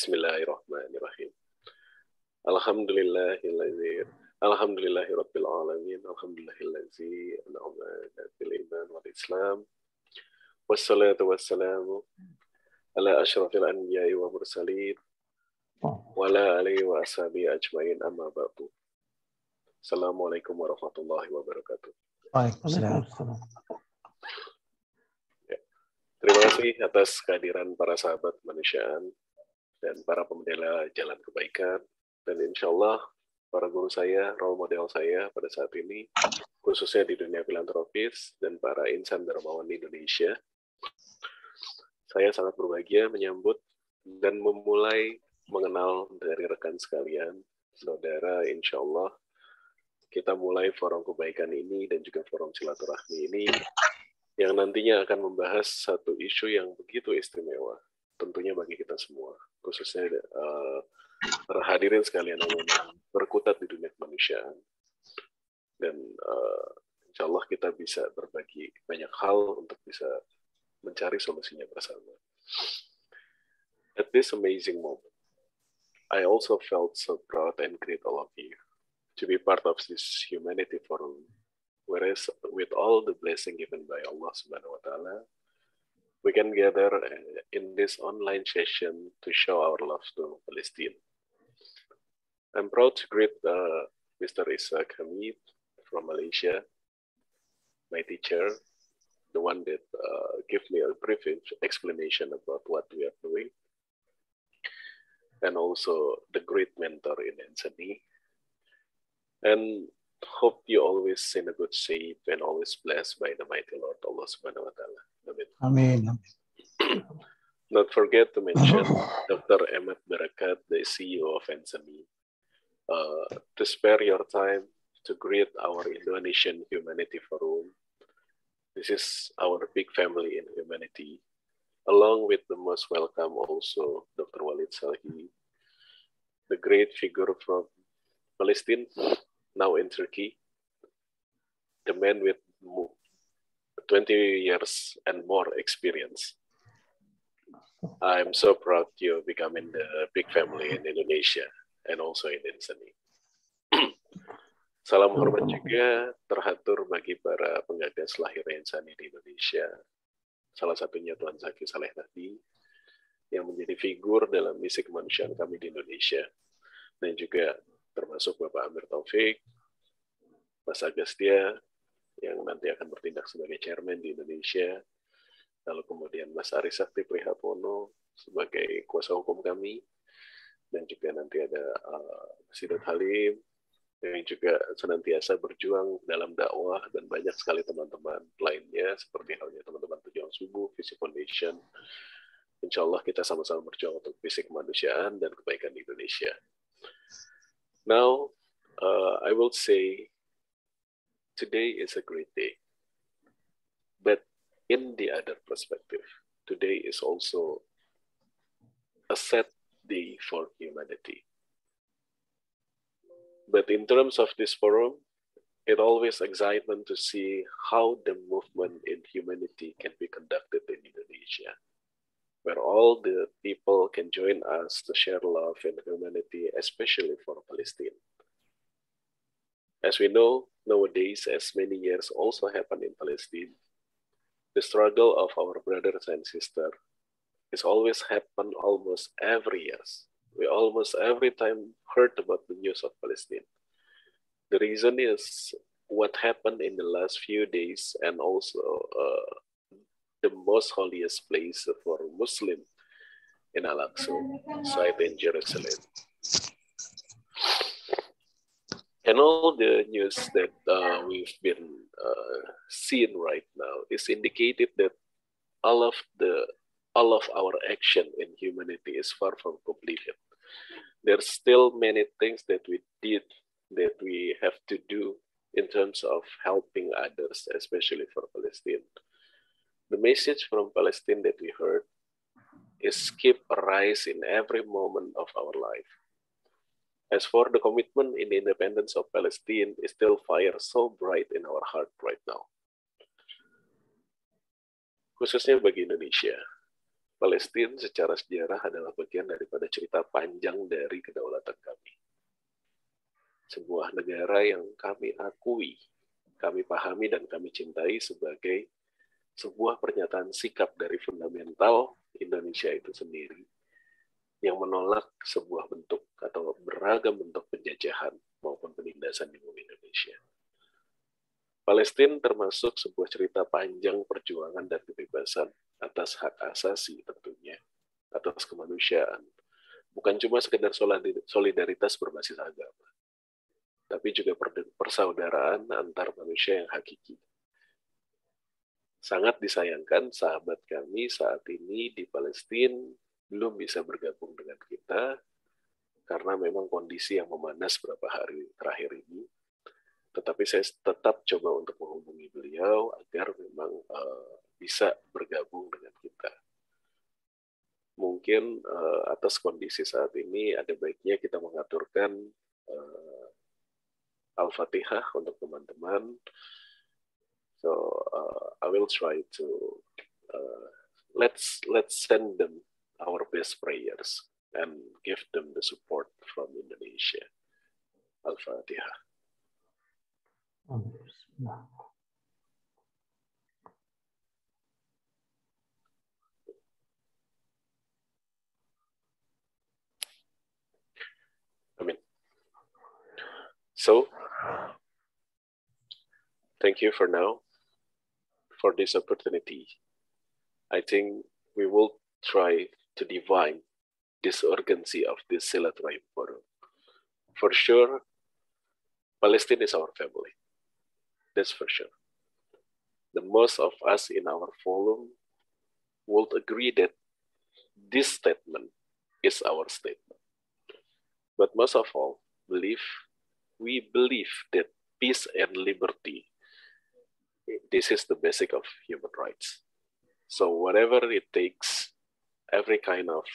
Bismillahirrahmanirrahim. Alhamdulillahirabbil alamin. Alhamdulillahillazi an'ama bil iman wal islam. Wassalatu wassalamu ala asyrafil anbiya'i wa mursalin wa ala alihi wa ashabihi ajmain, amma ba'du. Assalamualaikum warahmatullahi wabarakatuh. Waalaikumsalam. Terima kasih atas kehadiran para sahabat kemanusiaan dan para pembela jalan kebaikan, dan insya Allah para guru saya, role model saya pada saat ini, khususnya di dunia filantropis dan para insan dermawan di Indonesia. Saya sangat berbahagia menyambut dan memulai mengenal dari rekan sekalian, saudara. Insya Allah kita mulai forum kebaikan ini dan juga forum silaturahmi ini yang nantinya akan membahas satu isu yang begitu istimewa, tentunya bagi kita semua, khususnya para hadirin sekalian yang berkutat di dunia kemanusiaan. Dan insya Allah kita bisa berbagi banyak hal untuk bisa mencari solusinya bersama. At this amazing moment, I also felt so proud and great all of you to be part of this humanity forum, whereas with all the blessing given by Allah Subhanahu wa Ta'ala, we can gather in this online session to show our love to Palestine. I'm proud to greet Mr. Ishaq Hamid from Malaysia, my teacher, the one that gave me a brief explanation about what we are doing, and also the great mentor in Ensany. And hope you always in a good shape and always blessed by the mighty Lord Allah Subhanahu wa Ta'ala. Amin. Not forget to mention Dr. Ahmad Barakat, the CEO of Ensany, to spare your time to greet our Indonesian Humanity Forum. This is our big family in humanity, along with the most welcome also Dr. Walid Salhi, the great figure from Palestine, now in Turkey, the man with 20 years and more experience. I'm so proud you becoming the big family in Indonesia and also in Ensany. Salam hormat juga terhatur bagi para penggagas lahir Ensany di Indonesia. Salah satunya Tuan Zaki Saleh tadi, yang menjadi figur dalam misi kemanusiaan kami di Indonesia. Dan juga termasuk Bapak Amir Taufik, Mas Agastya, yang nanti akan bertindak sebagai chairman di Indonesia, lalu kemudian Mas Aris Sakti Prihapono sebagai kuasa hukum kami, dan juga nanti ada Sidot Halim, yang juga senantiasa berjuang dalam dakwah, dan banyak sekali teman-teman lainnya, seperti halnya teman-teman Pejuang Subuh, Visi Foundation. Insya Allah kita sama-sama berjuang untuk visi kemanusiaan dan kebaikan di Indonesia. Now, I will say, today is a great day. But in the other perspective, today is also a sad day for humanity. But in terms of this forum, it always excitement to see how the movement in humanity can be conducted in Indonesia, where all the people can join us to share love and humanity, especially for Palestine. As we know, nowadays, as many years also happen in Palestine, the struggle of our brothers and sisters is always happen almost every year. We almost every time heard about the news of Palestine. The reason is what happened in the last few days, and also the most holiest place for Muslim in Al-Aqsa site in Jerusalem. And all the news that we've been seeing right now is indicated that all of our action in humanity is far from completed. There's still many things that we did, that we have to do in terms of helping others, especially for Palestine. The message from Palestine that we heard is keep a rise in every moment of our life. As for the commitment in the independence of Palestine, is still fire so bright in our heart right now. Khususnya bagi Indonesia, Palestina secara sejarah adalah bagian daripada cerita panjang dari kedaulatan kami. Sebuah negara yang kami akui, kami pahami dan kami cintai sebagai sebuah pernyataan sikap dari fundamental Indonesia itu sendiri yang menolak sebuah bentuk atau beragam bentuk penjajahan maupun penindasan di bumi Indonesia. Palestina termasuk sebuah cerita panjang perjuangan dan kebebasan atas hak asasi tentunya, atas kemanusiaan. Bukan cuma sekedar solidaritas berbasis agama, tapi juga persaudaraan antar manusia yang hakiki. Sangat disayangkan sahabat kami saat ini di Palestina belum bisa bergabung dengan kita karena memang kondisi yang memanas beberapa hari terakhir ini. Tetapi saya tetap coba untuk menghubungi beliau agar memang bisa bergabung dengan kita. Mungkin atas kondisi saat ini ada baiknya kita mengaturkan Al-Fatihah untuk teman-teman. So I will try to let's send them our best prayers and give them the support from Indonesia. Al-Fatihah. Amin. So, thank you for now, for this opportunity. I think we will try to divine this urgency of this Silaturahim forum. For sure, Palestine is our family. That's for sure. The most of us in our forum would agree that this statement is our statement. But most of all, we believe that peace and liberty, this is the basic of human rights. So whatever it takes, every kind of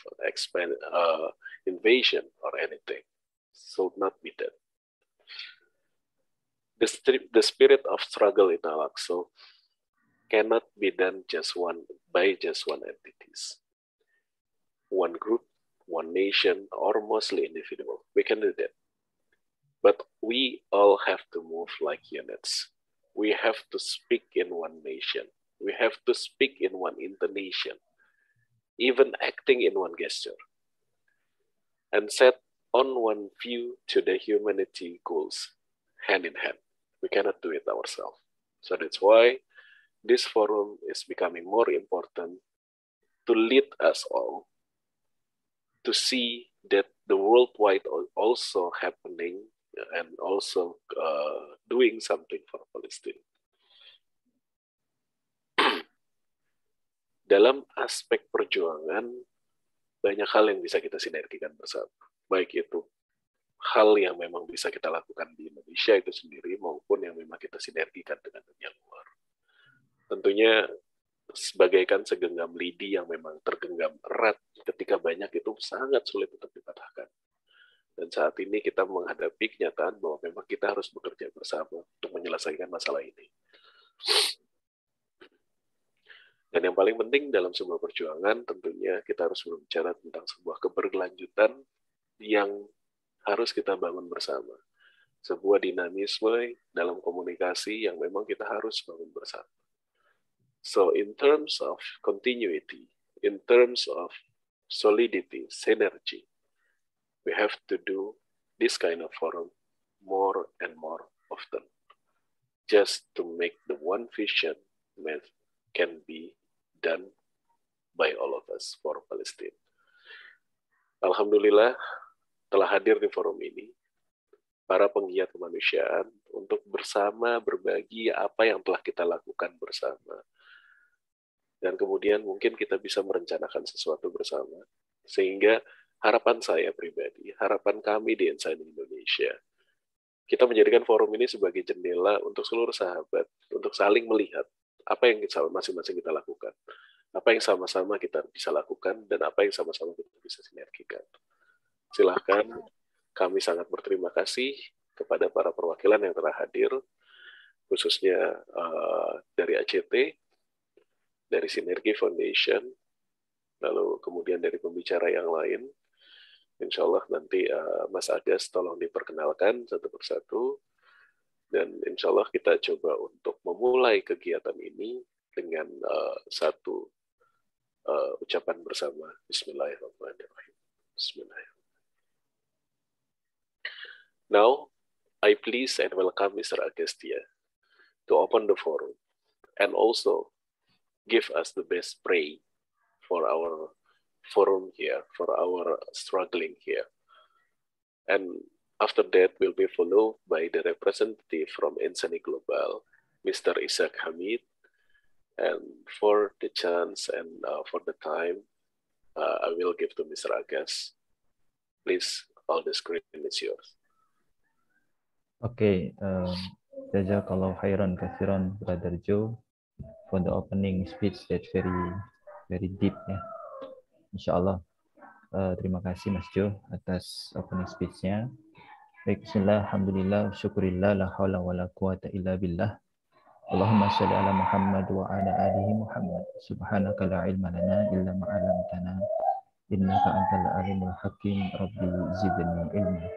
invasion or anything should not be done. The spirit of struggle in Al-Aqsa cannot be done by just one entities, one group, one nation, or mostly individual. We can do that. But we all have to move like units. We have to speak in one nation. We have to speak in one intonation, even acting in one gesture, and set on one view to the humanity goals, hand in hand. We cannot do it ourselves. So that's why this forum is becoming more important to lead us all to see that the worldwide also happening and also doing something for Palestine. Dalam aspek perjuangan, banyak hal yang bisa kita sinergikan bersama. Baik itu hal yang memang bisa kita lakukan di Indonesia itu sendiri, maupun yang memang kita sinergikan dengan dunia luar. Tentunya sebagaikan segenggam lidi yang memang tergenggam erat ketika banyak itu sangat sulit untuk dipatahkan. Dan saat ini kita menghadapi kenyataan bahwa memang kita harus bekerja bersama untuk menyelesaikan masalah ini. Dan yang paling penting dalam sebuah perjuangan tentunya kita harus berbicara tentang sebuah keberlanjutan yang harus kita bangun bersama. Sebuah dinamisme dalam komunikasi yang memang kita harus bangun bersama. So in terms of continuity, in terms of solidity, synergy, we have to do this kind of forum more and more often, just to make the one vision can be done by all of us for Palestine. Alhamdulillah telah hadir di forum ini para penggiat kemanusiaan untuk bersama berbagi apa yang telah kita lakukan bersama. Dan kemudian mungkin kita bisa merencanakan sesuatu bersama. Sehingga harapan saya pribadi, harapan kami di Ensany Indonesia, kita menjadikan forum ini sebagai jendela untuk seluruh sahabat, untuk saling melihat apa yang masing-masing kita lakukan, apa yang sama-sama kita bisa lakukan, dan apa yang sama-sama kita bisa sinergikan. Silahkan, kami sangat berterima kasih kepada para perwakilan yang telah hadir, khususnya dari ACT, dari Sinergi Foundation, Lalu kemudian dari pembicara yang lain, insya Allah nanti Mas Agus tolong diperkenalkan satu persatu. Dan insya Allah kita coba untuk memulai kegiatan ini dengan satu ucapan bersama. Bismillahirrahmanirrahim. Bismillahirrahmanirrahim. Now, I please and welcome Mr. Agustia to open the forum and also give us the best pray for our forum here, for our struggling here. And after that will be followed by the representative from Ensany Global, Mr. Ishak Hamid. And for the chance and for the time, I will give to Mr. Agus. Please, all the screen is yours. Okay, Jazakallah khairan kathiran, Brother Joe, for the opening speech that's very deep ya. Insyaallah. Terima kasih Mas Jo atas opening speech-nya. Baik, bismillah, alhamdulillah, syukurillah, la hawla wa la quwata illa billah. Allahumma sholli ala Muhammad wa ala alihi Muhammad. Subhanaka la ilma lana illa ma 'allamtana. Innaka antal alimul hakim. Rabbi zidni ilma.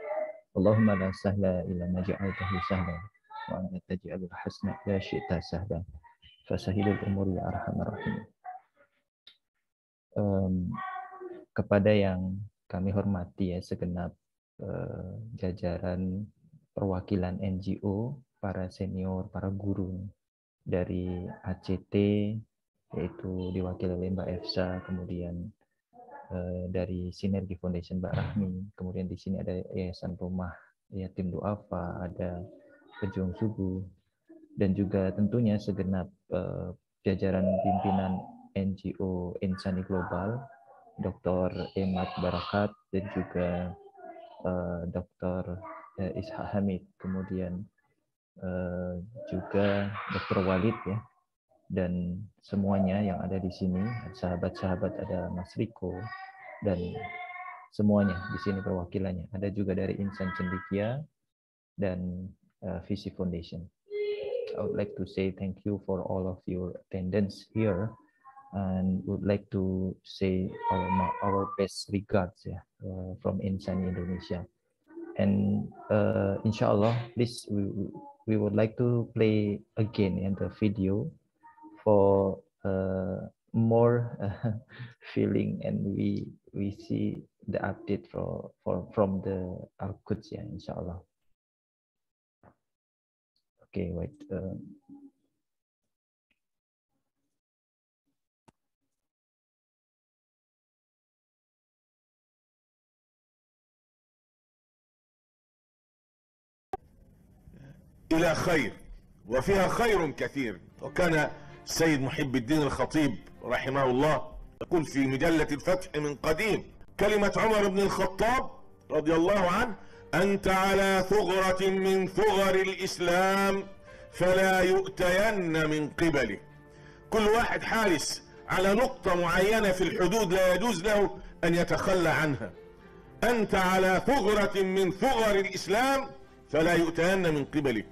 Allahumma la sahla illa ma ja'altahu sahla wa anta taj'alul hasna la syi'ta sahla. Fasahilul umur ya arhamar rahim. Kepada yang kami hormati ya segenap jajaran perwakilan NGO, para senior, para guru dari ACT, yaitu diwakili oleh Mbak Efsa, kemudian dari Sinergi Foundation Bareng, kemudian di sini ada Yayasan Rumah Yatim Duafa, ada Pejuang Subuh, dan juga tentunya segenap jajaran pimpinan NGO Ensany Global, Dr. Emat Barakat dan juga Dr. Ishak Hamid, kemudian juga Dr. Walid ya, dan semuanya yang ada di sini, sahabat-sahabat, ada Mas Riko dan semuanya di sini perwakilannya. Ada juga dari Insan Cendekia dan Visi Foundation. I would like to say thank you for all of your attendance here, and would like to say our best regards from Ensany Indonesia. And inshallah, please we would like to play again in the video for more feeling, and we see the update from the Al-Quds ya, inshallah. Okay, wait. إلى خير، وفيها خير كثير. وكان السيد محب الدين الخطيب رحمه الله يقول في مجلة الفتح من قديم كلمة عمر بن الخطاب رضي الله عنه: أنت على ثغرة من ثغر الإسلام فلا يؤتين من قبله. كل واحد حارس على نقطة معينة في الحدود لا يجوز له أن يتخلى عنها. أنت على ثغرة من ثغر الإسلام فلا يؤتين من قبله.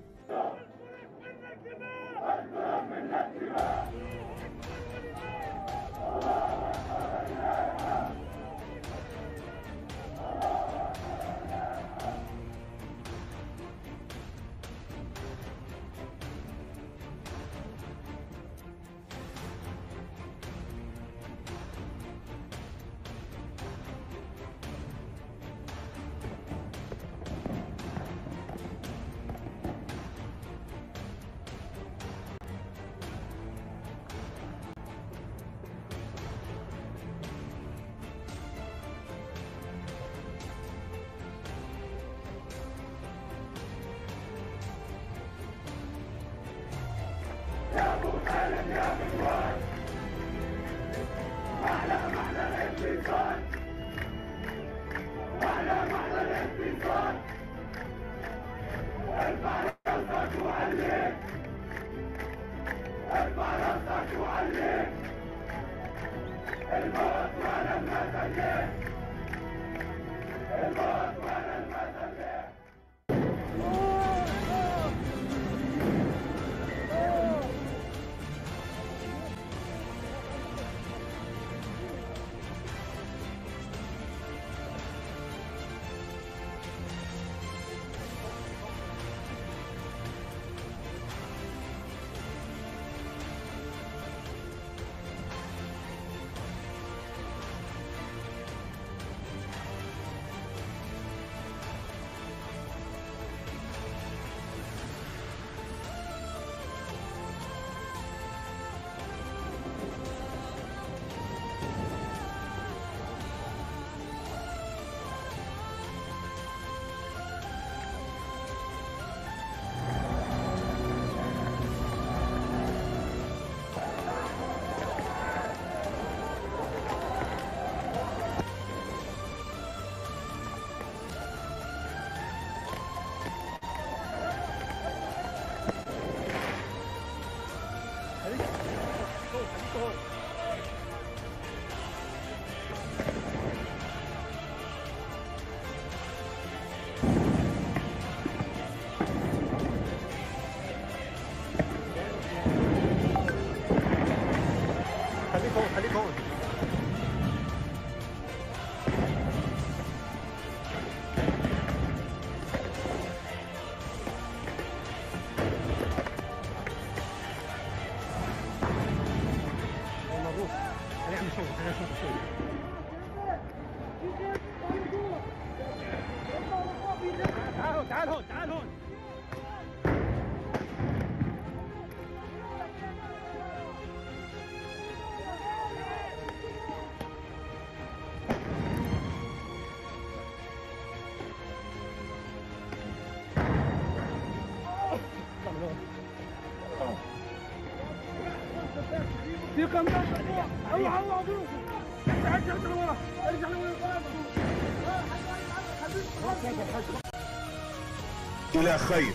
إلى خير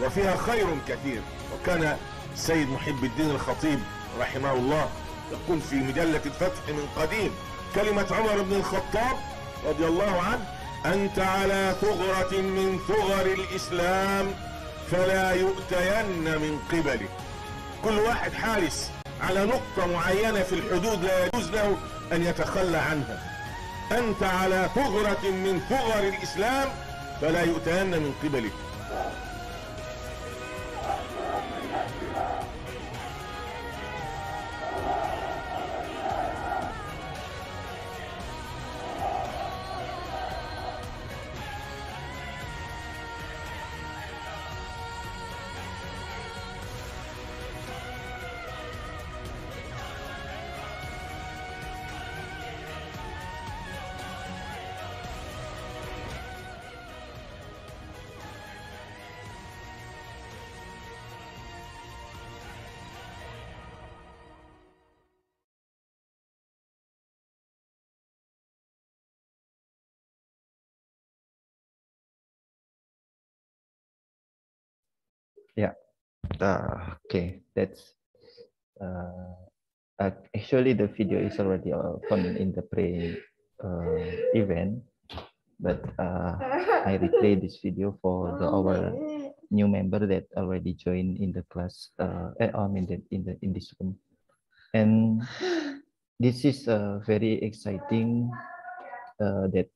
وفيها خير كثير. وكان السيد محب الدين الخطيب رحمه الله يقول في مجلة الفتح من قديم كلمة عمر بن الخطاب رضي الله عنه: أنت على ثغرة من ثغر الإسلام فلا يؤتين من قبلك. كل واحد حارس على نقطة معينة في الحدود لا يجوز له أن يتخلى عنها. أنت على ثغرة من ثغر الإسلام فلا يؤتين من قبلك. Yeah. Okay. That's actually the video is already on in the pre event, but I replay this video for our new member that already joined in the class. In this room, and this is very exciting that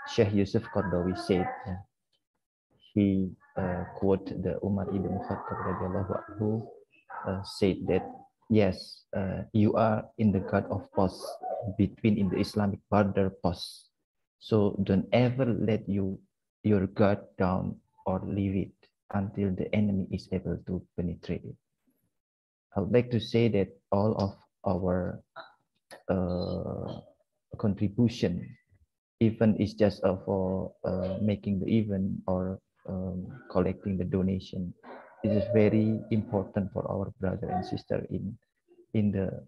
Sheikh Yusuf Qardawi said. He quoted the Umar ibn Khattab radiallahu anhu said that yes, you are in the guard of post between in the Islamic border post. So don't ever let your guard down or leave it until the enemy is able to penetrate it. I would like to say that all of our contribution, even is just for making the event or collecting the donation, it is very important for our brother and sister in the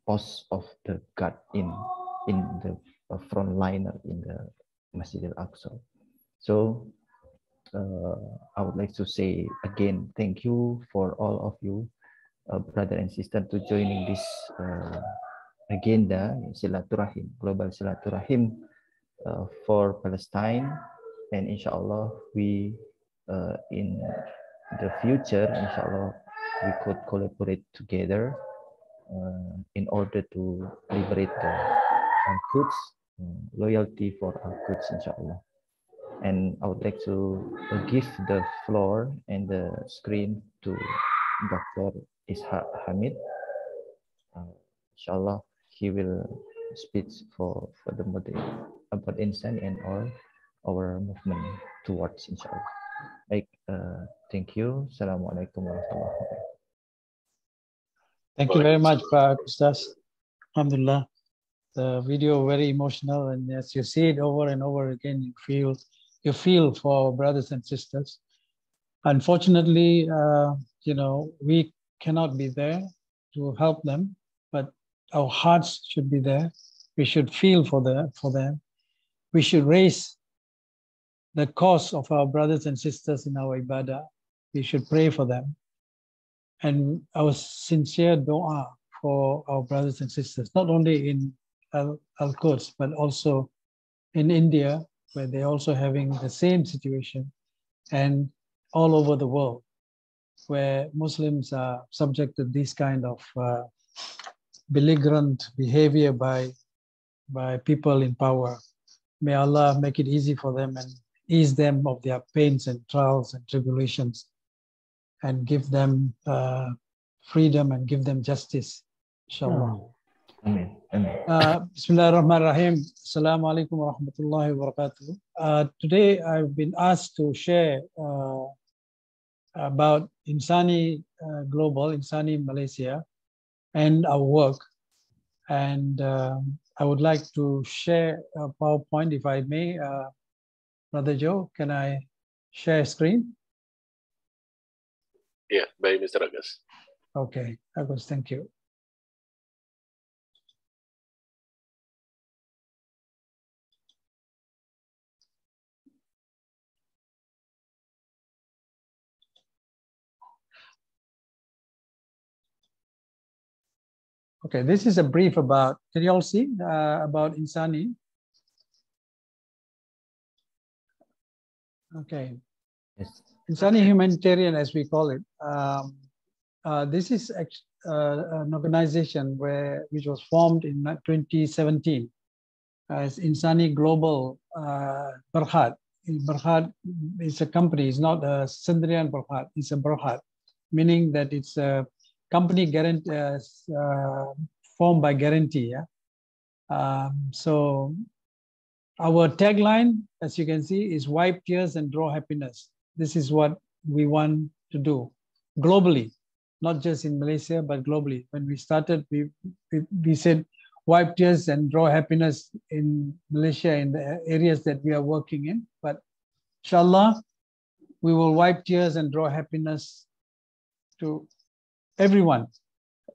post of the guard in the frontliner in the Masjid Al-Aqsa. So I would like to say again, thank you for all of you, brother and sister, to joining this agenda, Silaturahim, Global Silaturahim for Palestine. And inshallah, we in the future, inshallah, we could collaborate together in order to liberate the Quds, loyalty for our Quds, inshallah. And I would like to give the floor and the screen to Dr. Ishaq Hamid. Inshallah, he will speak for the model about Ensany and all our movement towards, inshallah. Thank you. Assalamualaikum warahmatullahi wabarakatuh. Thank you very much, Pak Ustaz. Alhamdulillah. The video very emotional, and as you see it over and over again, you feel for our brothers and sisters. Unfortunately, we cannot be there to help them, but our hearts should be there. We should feel for them. We should raise the cause of our brothers and sisters in our ibadah. We should pray for them. And our sincere dua for our brothers and sisters, not only in Al-Quds, but also in India, where they're also having the same situation, and all over the world. where Muslims are subject to this kind of belligerent behavior by people in power. May Allah make it easy for them and ease them of their pains and trials and tribulations, and give them freedom and give them justice, inshallah. Amen. Amen. Bismillahirrahmanirrahim. Assalamu alaikum wa rahmatullahi wa barakatuh. Today I've been asked to share about Ensany Global, Ensany Malaysia, and our work. And I would like to share a PowerPoint, if I may. Brother Joe, can I share screen? Yeah, by Mr. Agus. Okay, Agus, thank you. Okay, this is a brief about, can you all see about Ensany? Okay. Yes. Ensany Humanitarian, as we call it. This is an organization which was formed in 2017 as Ensany Global Berhad. Berhad is a company, it's not a Sendirian Berhad, it's a Berhad, meaning that it's a company formed by guarantee. Yeah? So our tagline, as you can see, is wipe tears and draw happiness. This is what we want to do globally, not just in Malaysia, but globally. When we started, we said wipe tears and draw happiness in Malaysia, in the areas that we are working in. But inshallah, we will wipe tears and draw happiness to everyone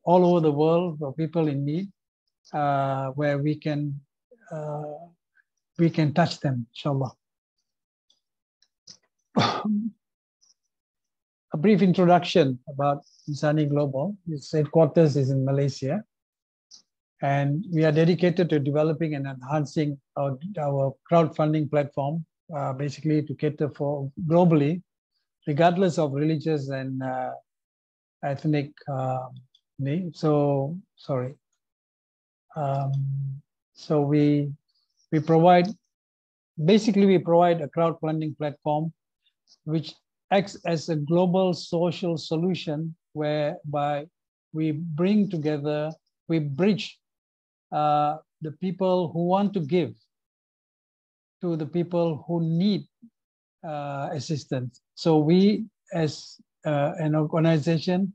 all over the world, for people in need, where we can touch them, inshallah. A brief introduction about Ensany Global. Its headquarters is in Malaysia, and we are dedicated to developing and enhancing our crowdfunding platform, basically to cater for globally, regardless of religious and ethnic need. So we provide, basically we provide a crowdfunding platform which acts as a global social solution, whereby we bring together, we bridge the people who want to give to the people who need assistance. So we, as an organization,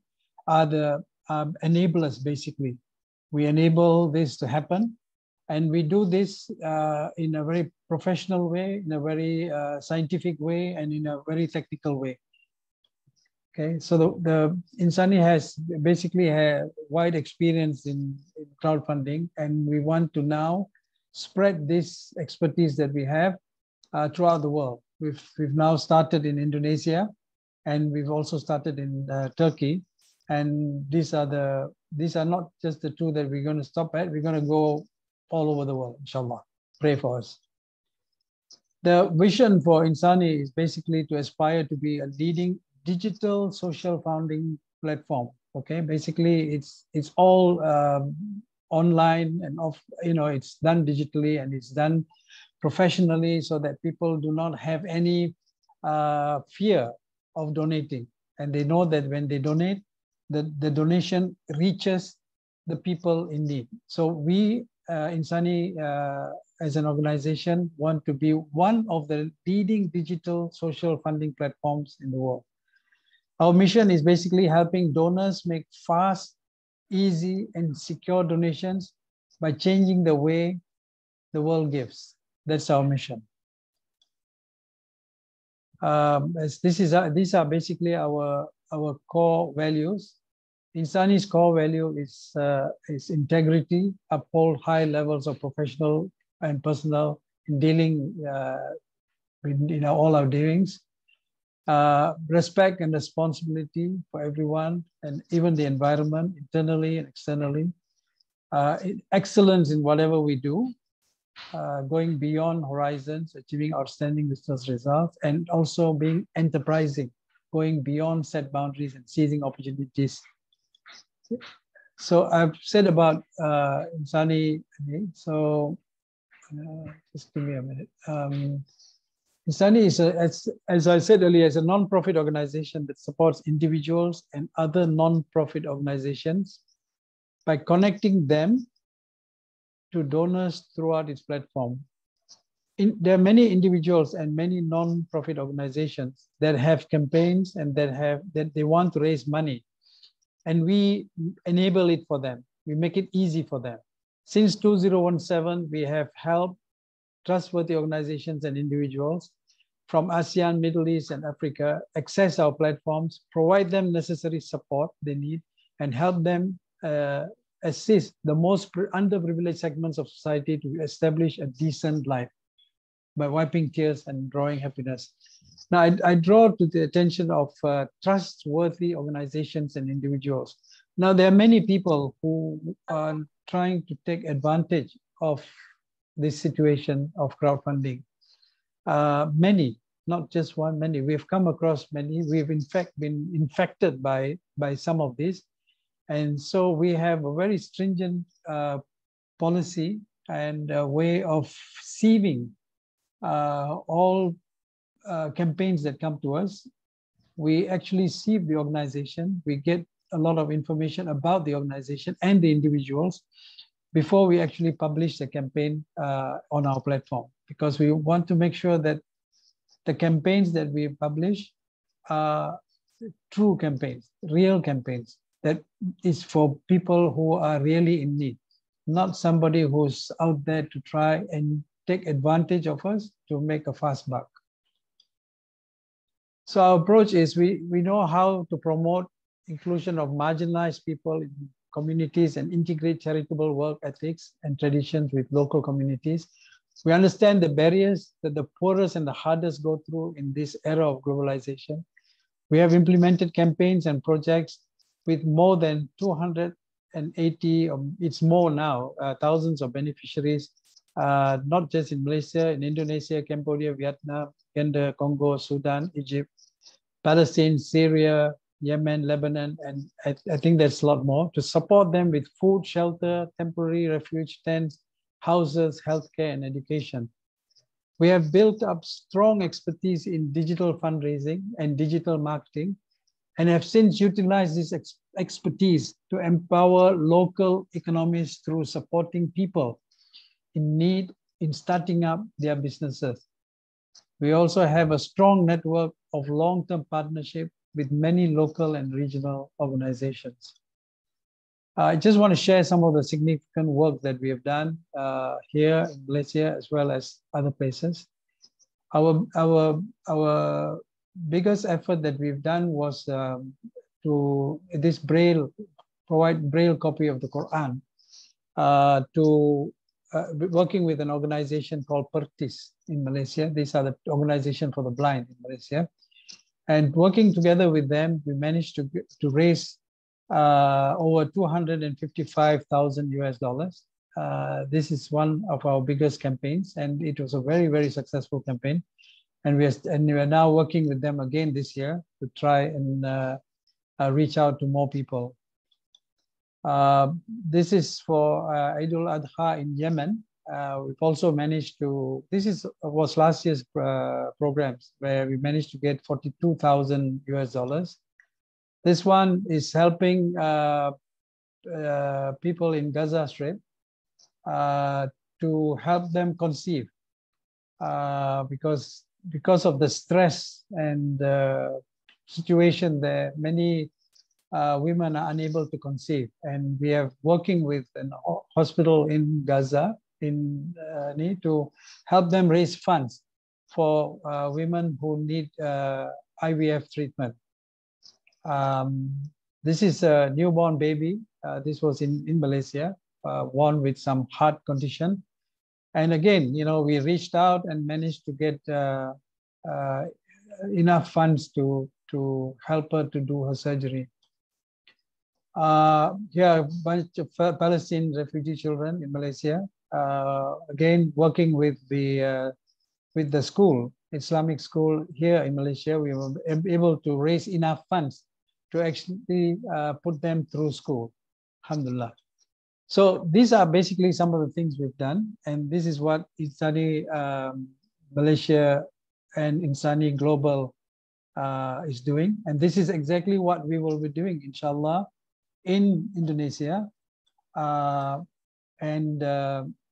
are the enablers, basically. We enable this to happen, and we do this in a very professional way, in a very scientific way, and in a very technical way. Okay, so the Ensany has basically a wide experience in crowdfunding, and we want to now spread this expertise that we have throughout the world. We've now started in Indonesia, and we've also started in Turkey. And these are not just the two that we're going to stop at. We're going to go all over the world, inshallah. Pray for us. The vision for Ensany is basically to aspire to be a leading digital social founding platform. Okay, basically it's all online and it's done digitally and it's done professionally, so that people do not have any fear of donating, and they know that when they donate, the donation reaches the people in need. So we, Ensany, as an organization, want to be one of the leading digital social funding platforms in the world. Our mission is basically helping donors make fast, easy, and secure donations by changing the way the world gives. That's our mission. These are basically our core values. Ensany's core value is integrity, uphold high levels of professional and personal in dealing with all our dealings. Respect and responsibility for everyone and even the environment, internally and externally. Excellence in whatever we do, going beyond horizons, achieving outstanding business results, and also being enterprising, going beyond set boundaries and seizing opportunities. So I've said about Ensany. So just give me a minute. Ensany is, as I said earlier, is a non-profit organization that supports individuals and other non-profit organizations by connecting them to donors throughout its platform. There are many individuals and many non-profit organizations that have campaigns and that they want to raise money, and we enable it for them. We make it easy for them. Since 2017, we have helped trustworthy organizations and individuals from ASEAN, Middle East, and Africa access our platforms, provide them necessary support they need, and help them assist the most underprivileged segments of society to establish a decent life by wiping tears and drawing happiness. Now, I draw to the attention of trustworthy organizations and individuals. Now, there are many people who are trying to take advantage of this situation of crowdfunding. Many, not just one, many. We've come across many. We've in fact been infected by some of these. And so we have a very stringent policy and a way of sieving all campaigns that come to us. We actually sieve the organization. We get a lot of information about the organization and the individuals before we actually publish the campaign on our platform, because we want to make sure that the campaigns that we publish are true campaigns, real campaigns, that is for people who are really in need, not somebody who's out there to try and take advantage of us to make a fast buck. So our approach is we know how to promote inclusion of marginalized people in communities and integrate charitable work ethics and traditions with local communities. We understand the barriers that the poorest and the hardest go through in this era of globalization. We have implemented campaigns and projects with more than 280, or it's more now, thousands of beneficiaries, not just in Malaysia, in Indonesia, Cambodia, Vietnam, Uganda, Congo, Sudan, Egypt, Palestine, Syria, Yemen, Lebanon, and I think there's a lot more, to support them with food, shelter, temporary refuge tents, houses, healthcare, and education. We have built up strong expertise in digital fundraising and digital marketing, and have since utilized this expertise to empower local economies through supporting people in need in starting up their businesses. We also have a strong network of long-term partnership with many local and regional organizations. I just want to share some of the significant work that we have done here in Malaysia as well as other places. Our biggest effort that we've done was to provide Braille copy of the Quran working with an organization called Pertis in Malaysia. These are the organization for the blind in Malaysia. And working together with them, we managed to raise over $255,000 This is one of our biggest campaigns, and it was a very, very successful campaign. And we are now working with them again this year to try and reach out to more people. This is for Eid al-Adha in Yemen. We've also managed to, was last year's programs where we managed to get $42,000. This one is helping people in Gaza Strip to help them conceive because of the stress and situation there, many women are unable to conceive. And we are working with a hospital in Gaza to help them raise funds for women who need IVF treatment. This is a newborn baby. This was in Malaysia, born with some heart condition. And again, we reached out and managed to get enough funds to help her to do her surgery. Here are a bunch of Palestinian refugee children in Malaysia. Again, working with the school Islamic school here in Malaysia, we were able to raise enough funds to actually put them through school. Alhamdulillah. So these are basically some of the things we've done, and this is what Ensany Malaysia and Ensany Global is doing, and this is exactly what we will be doing, inshallah, in Indonesia and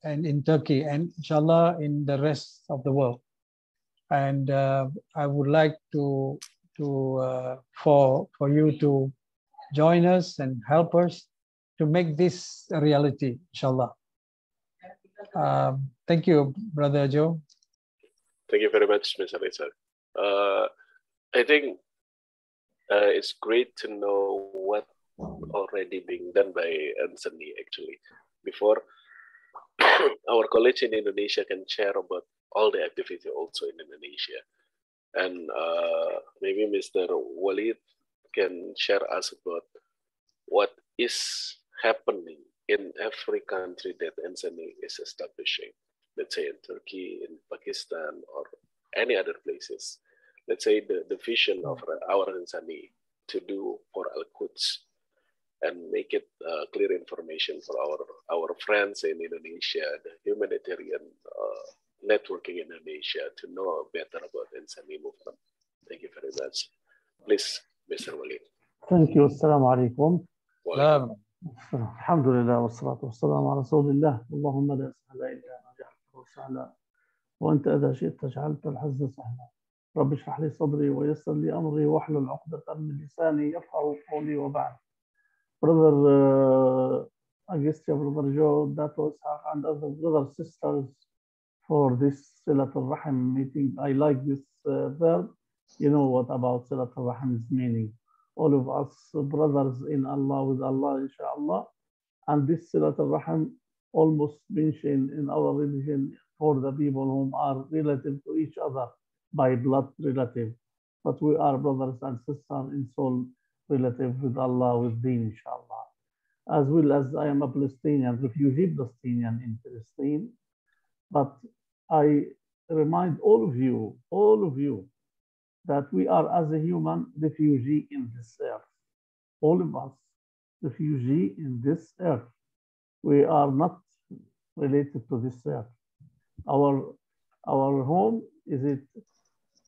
in Turkey, and inshallah in the rest of the world. And I would like for you to join us and help us to make this a reality, inshallah. Thank you, Brother Joe. Thank you very much, Mr. Reza. I think it's great to know what already being done by Ensany actually. Before our college in Indonesia can share about all the activity also in Indonesia. And maybe Mr. Walid can share us about what is happening in every country that Ensany is establishing. Let's say in Turkey, in Pakistan, or any other places. Let's say the vision of our Ensany to do for Al-Quds and make it clear information for our friends in Indonesia, the humanitarian networking in Indonesia, to know better about Ensany movement. Thank you very much. Please, Mr. Walid. Thank you. Assalamu alaikum. الحمد لله والصلاة والسلام على رسول الله. اللهم لا سهل إلا ما جعلته سهلا وأنت إذا شئت جعلت الحزن سهلا. رب اشرح لي صدري ويسر لي أمري واحلل عقدة من لساني يفقهوا قولي وبعد. Brother Agustia, Brother Joe, that was and other brother sisters for this Silaturahim meeting. I like this verb. You know what about Silaturahim's meaning. All of us brothers in Allah with Allah, inshallah. And this Silaturahim almost mentioned in our religion for the people whom are relative to each other by blood relative. But we are brothers and sisters in soul relative with Allah, with Deen, inshallah. As well as I am a Palestinian, refugee Palestinian in Palestine. But I remind all of you, that we are as a human refugee in this earth. All of us, refugee in this earth. We are not related to this earth. Our home, is it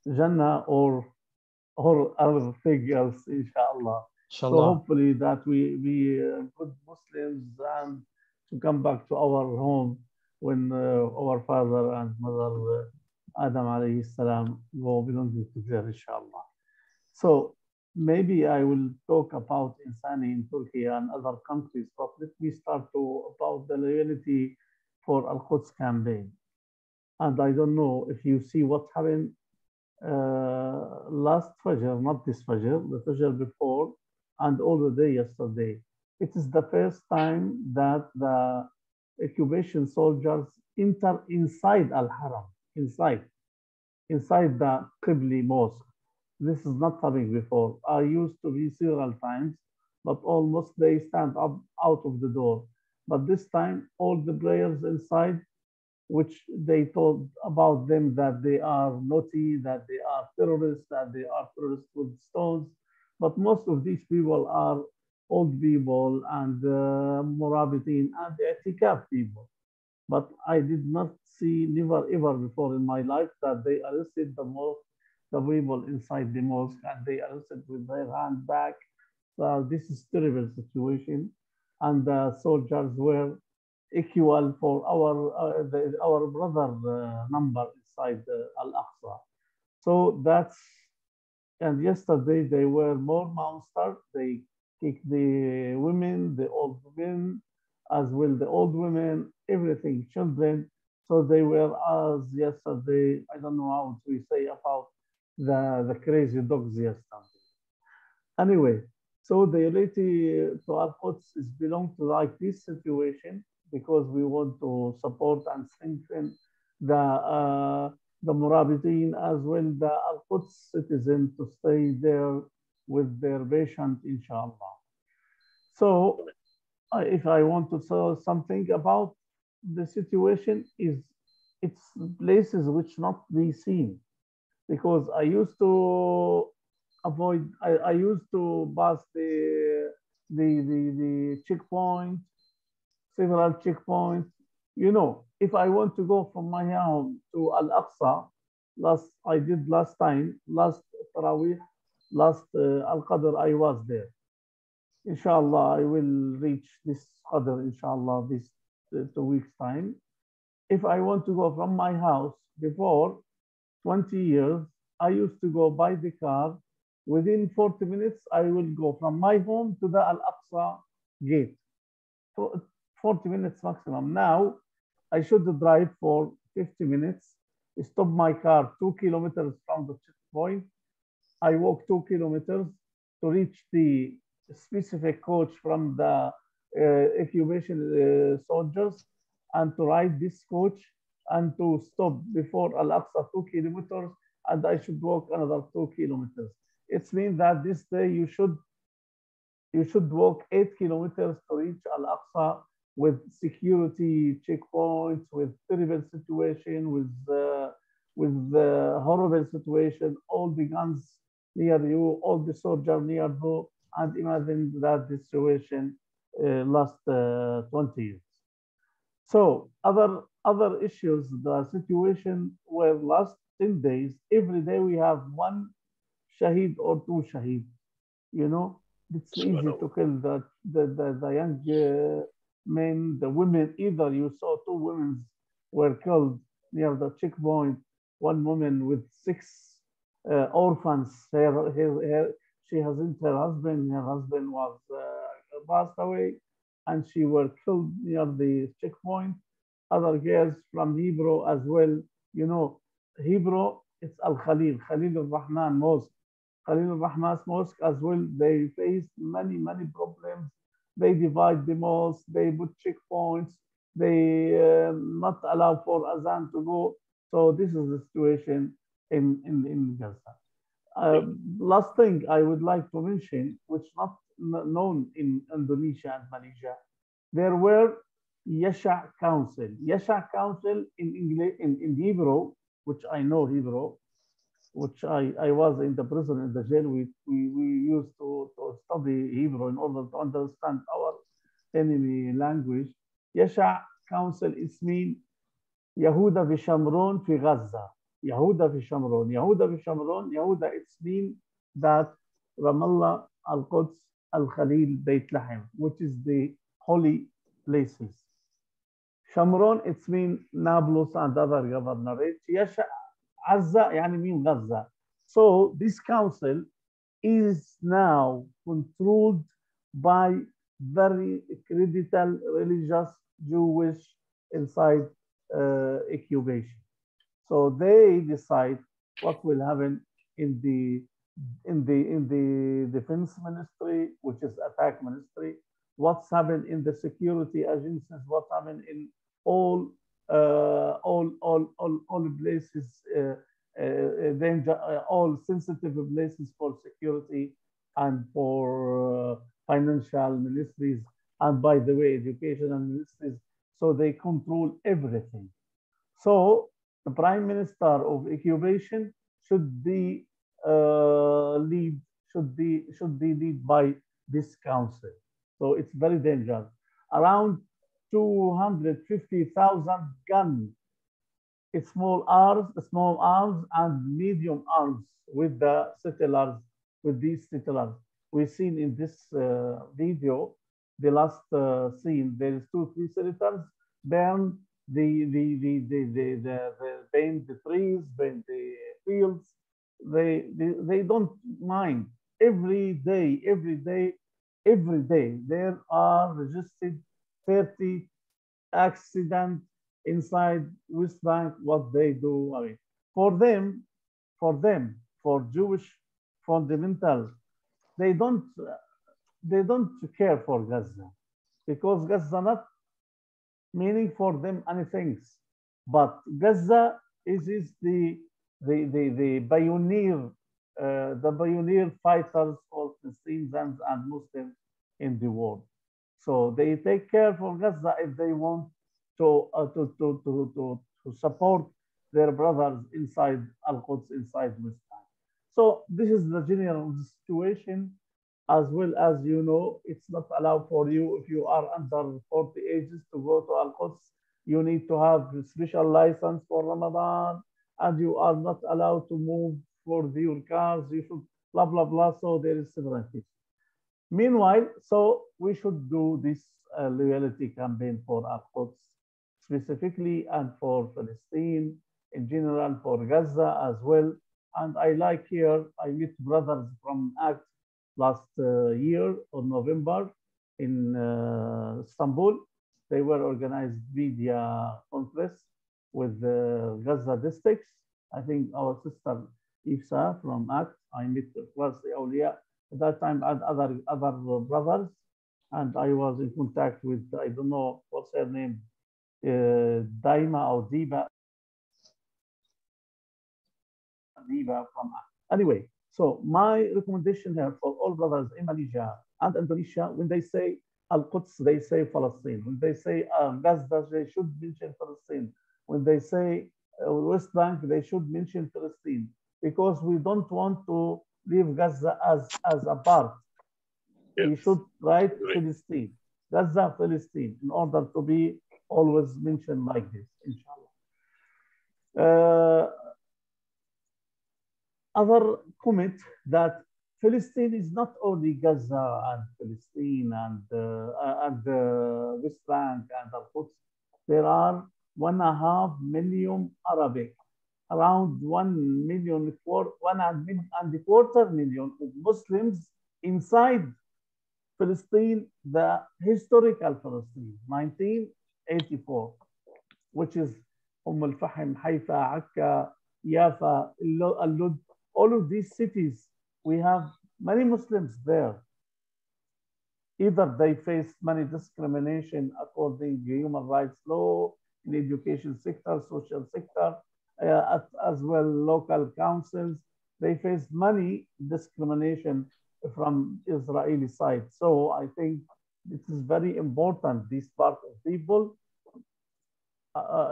Jannah or other thing else, inshallah. So hopefully that we be good Muslims and to come back to our home when our father and mother Adam alayhi salam go belonging to there, inshallah. So maybe I will talk about Ensany in Turkey and other countries, but let me start about the loyalty for Al-Quds campaign. And I don't know if you see what happened last Fajr, not this Fajr, the Fajr before, and all the day yesterday. It is the first time that the occupation soldiers enter inside Al-Haram, inside the Qibli mosque. This is not happening before. I used to be several times, but almost they stand up out of the door. But this time, all the prayers inside, which they told about them that they are naughty, that they are terrorists, with stones. But most of these people are old people and Murabitin and I'tikaf people. But I did not see, never ever before in my life, that they arrested the people inside the mosque and they arrested with their hand back. So this is terrible situation. And the soldiers were equal for our brother number inside Al-Aqsa. So that's, and yesterday they were more monster. They kicked the women, the old women, as well the old women, everything, children. So they were as yesterday, I don't know how to say about the crazy dogs yesterday. Anyway, so the unity to Al-Quds is belong to like this situation, because we want to support and strengthen the Murabitin as well, the Al-Quds citizen to stay there with their patient, inshallah. So if I want to say something about the situation, is it's places which not be seen. because I used to avoid, I used to pass the checkpoint, several checkpoints. You know, if I want to go from my home to Al-Aqsa, I did last time, last Taraweeh, last Al-Qadr, I was there. Inshallah, I will reach this Qadr, inshallah, this 2 weeks time. If I want to go from my house before 20 years, I used to go by the car. Within 40 minutes, I will go from my home to the Al-Aqsa gate. 40 minutes maximum. Now, I should drive for 50 minutes, stop my car 2 kilometers from the checkpoint. I walk 2 kilometers to reach the specific coach from the occupation soldiers and to ride this coach and to stop before Al-Aqsa 2 kilometers, and I should walk another 2 kilometers. It means that this day you should walk 8 kilometers to reach Al-Aqsa with security checkpoints, with terrible situation, with horrible situation, all the guns near you, all the soldiers near you, and imagine that the situation last 20 years. So other issues, the situation were last 10 days, every day we have one shaheed or two shaheed. You know, it's easy to kill the young men, the women. Either you saw two women were killed near the checkpoint, one woman with 6 orphans. She hasn't her husband was passed away, and she were killed near the checkpoint. Other girls from Hebrew as well. You know, Hebrew, it's Al-Khalil, Khalil al-Rahman Mosque. Khalil al-Rahman's mosque as well, they faced many problems. They divide the mosque, they put checkpoints, they not allow for Azan to go. So this is the situation in Gaza. Last thing I would like to mention, which not known in Indonesia and Malaysia, there were Yasha Council. Yasha Council in English, in Hebrew, which I know Hebrew, which I was in the prison, in the jail. We used to study Hebrew in order to understand our enemy language. Yasha Council is mean Yehuda v'Shamron fi Gaza. Yehuda v'Shamron. Yehuda v'Shamron. Yehuda, it's mean that Ramallah, Al-Quds, Al-Khalil, Beit Lahem, which is the holy places. Shamron, it's mean Nablus and other governorates. Yasha Gaza, يعني mean Gaza. So this council is now controlled by very critical religious Jewish inside occupation. So they decide what will happen in the defense ministry, which is attack ministry, what's happened in the security agencies, what's happened in all places, danger, all sensitive places for security and for financial ministries, and by the way, educational ministries. So they control everything. So the prime minister of occupation should be led by this council. So it's very dangerous. Around 250,000 guns, small arms and medium arms with the settlers, with these settlers. We've seen in this video, the last scene, there is 2-3 settlers burn burn the trees, burn the fields. They don't mind. Every day, there are registered 30 accidents inside West Bank. What they do, I mean, for Jewish fundamentals, they don't care for Gaza, because Gaza not meaning for them anything. But Gaza is the pioneer, the pioneer fighters for Palestinians and Muslims in the world. So they take care for Gaza if they want to support their brothers inside Al-Quds, inside West Bank. So this is the general situation. As well as you know, it's not allowed for you if you are under 40 ages to go to Al-Quds. You need to have a special license for Ramadan, and you are not allowed to move for your cars. You should blah blah blah. So there is several things. Meanwhile, so we should do this loyalty campaign for Al-Quds specifically, and for Palestine in general, for Gaza as well. And I like here, I meet brothers from ACT last year on November in Istanbul. They were organized media conference with the Gaza districts. I think our sister Ifsa from ACT, I met Farsi Awliya at that time, and other brothers. And I was in contact with, I don't know what's her name, Daima or Diba from ACT. Anyway, so my recommendation here for all brothers in Malaysia and Indonesia, when they say Al-Quds, they say Palestine. When they say Gaza, they should mention Palestine. When they say West Bank, they should mention Palestine, because we don't want to leave Gaza as a part. Yes. We should write Palestine, Gaza, Palestine, in order to be always mentioned like this, inshallah. Other comment that Palestine is not only Gaza and Palestine and West Bank and Al-Quds. There are 1.5 million Arabic, around 1 million, 1.25 million of Muslims inside Palestine, the historical Palestine, 1984, which is Al-Fahim, Haifa, Akka, Yafa, Al-Lud, all of these cities. We have many Muslims there. Either they face many discrimination according to human rights law, in education sector, social sector, as well local councils. They face many discrimination from Israeli side. So I think it is very important, this part of people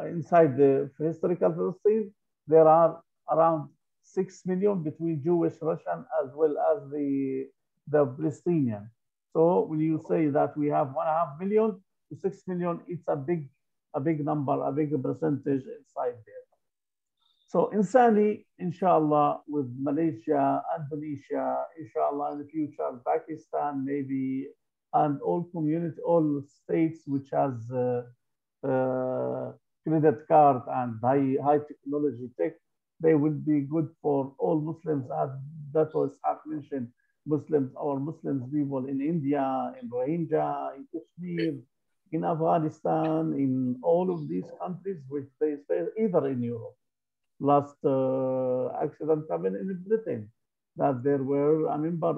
inside the historical Palestine. There are around 6 million between Jewish, Russian, as well as the Palestinian. So when you say that we have 1.5 million to 6 million, it's a big number, a big percentage inside there. So Ensany, inshallah, with Malaysia, Indonesia, inshallah, in the future, Pakistan, maybe, and all community, all states which has credit card and high technology tech, they will be good for all Muslims, as that was mentioned, Muslims or Muslims people in India, in Rohingya, in Kashmir, in Afghanistan, in all of these countries which they stay, either in Europe. Last accident happened in Britain, that there were a member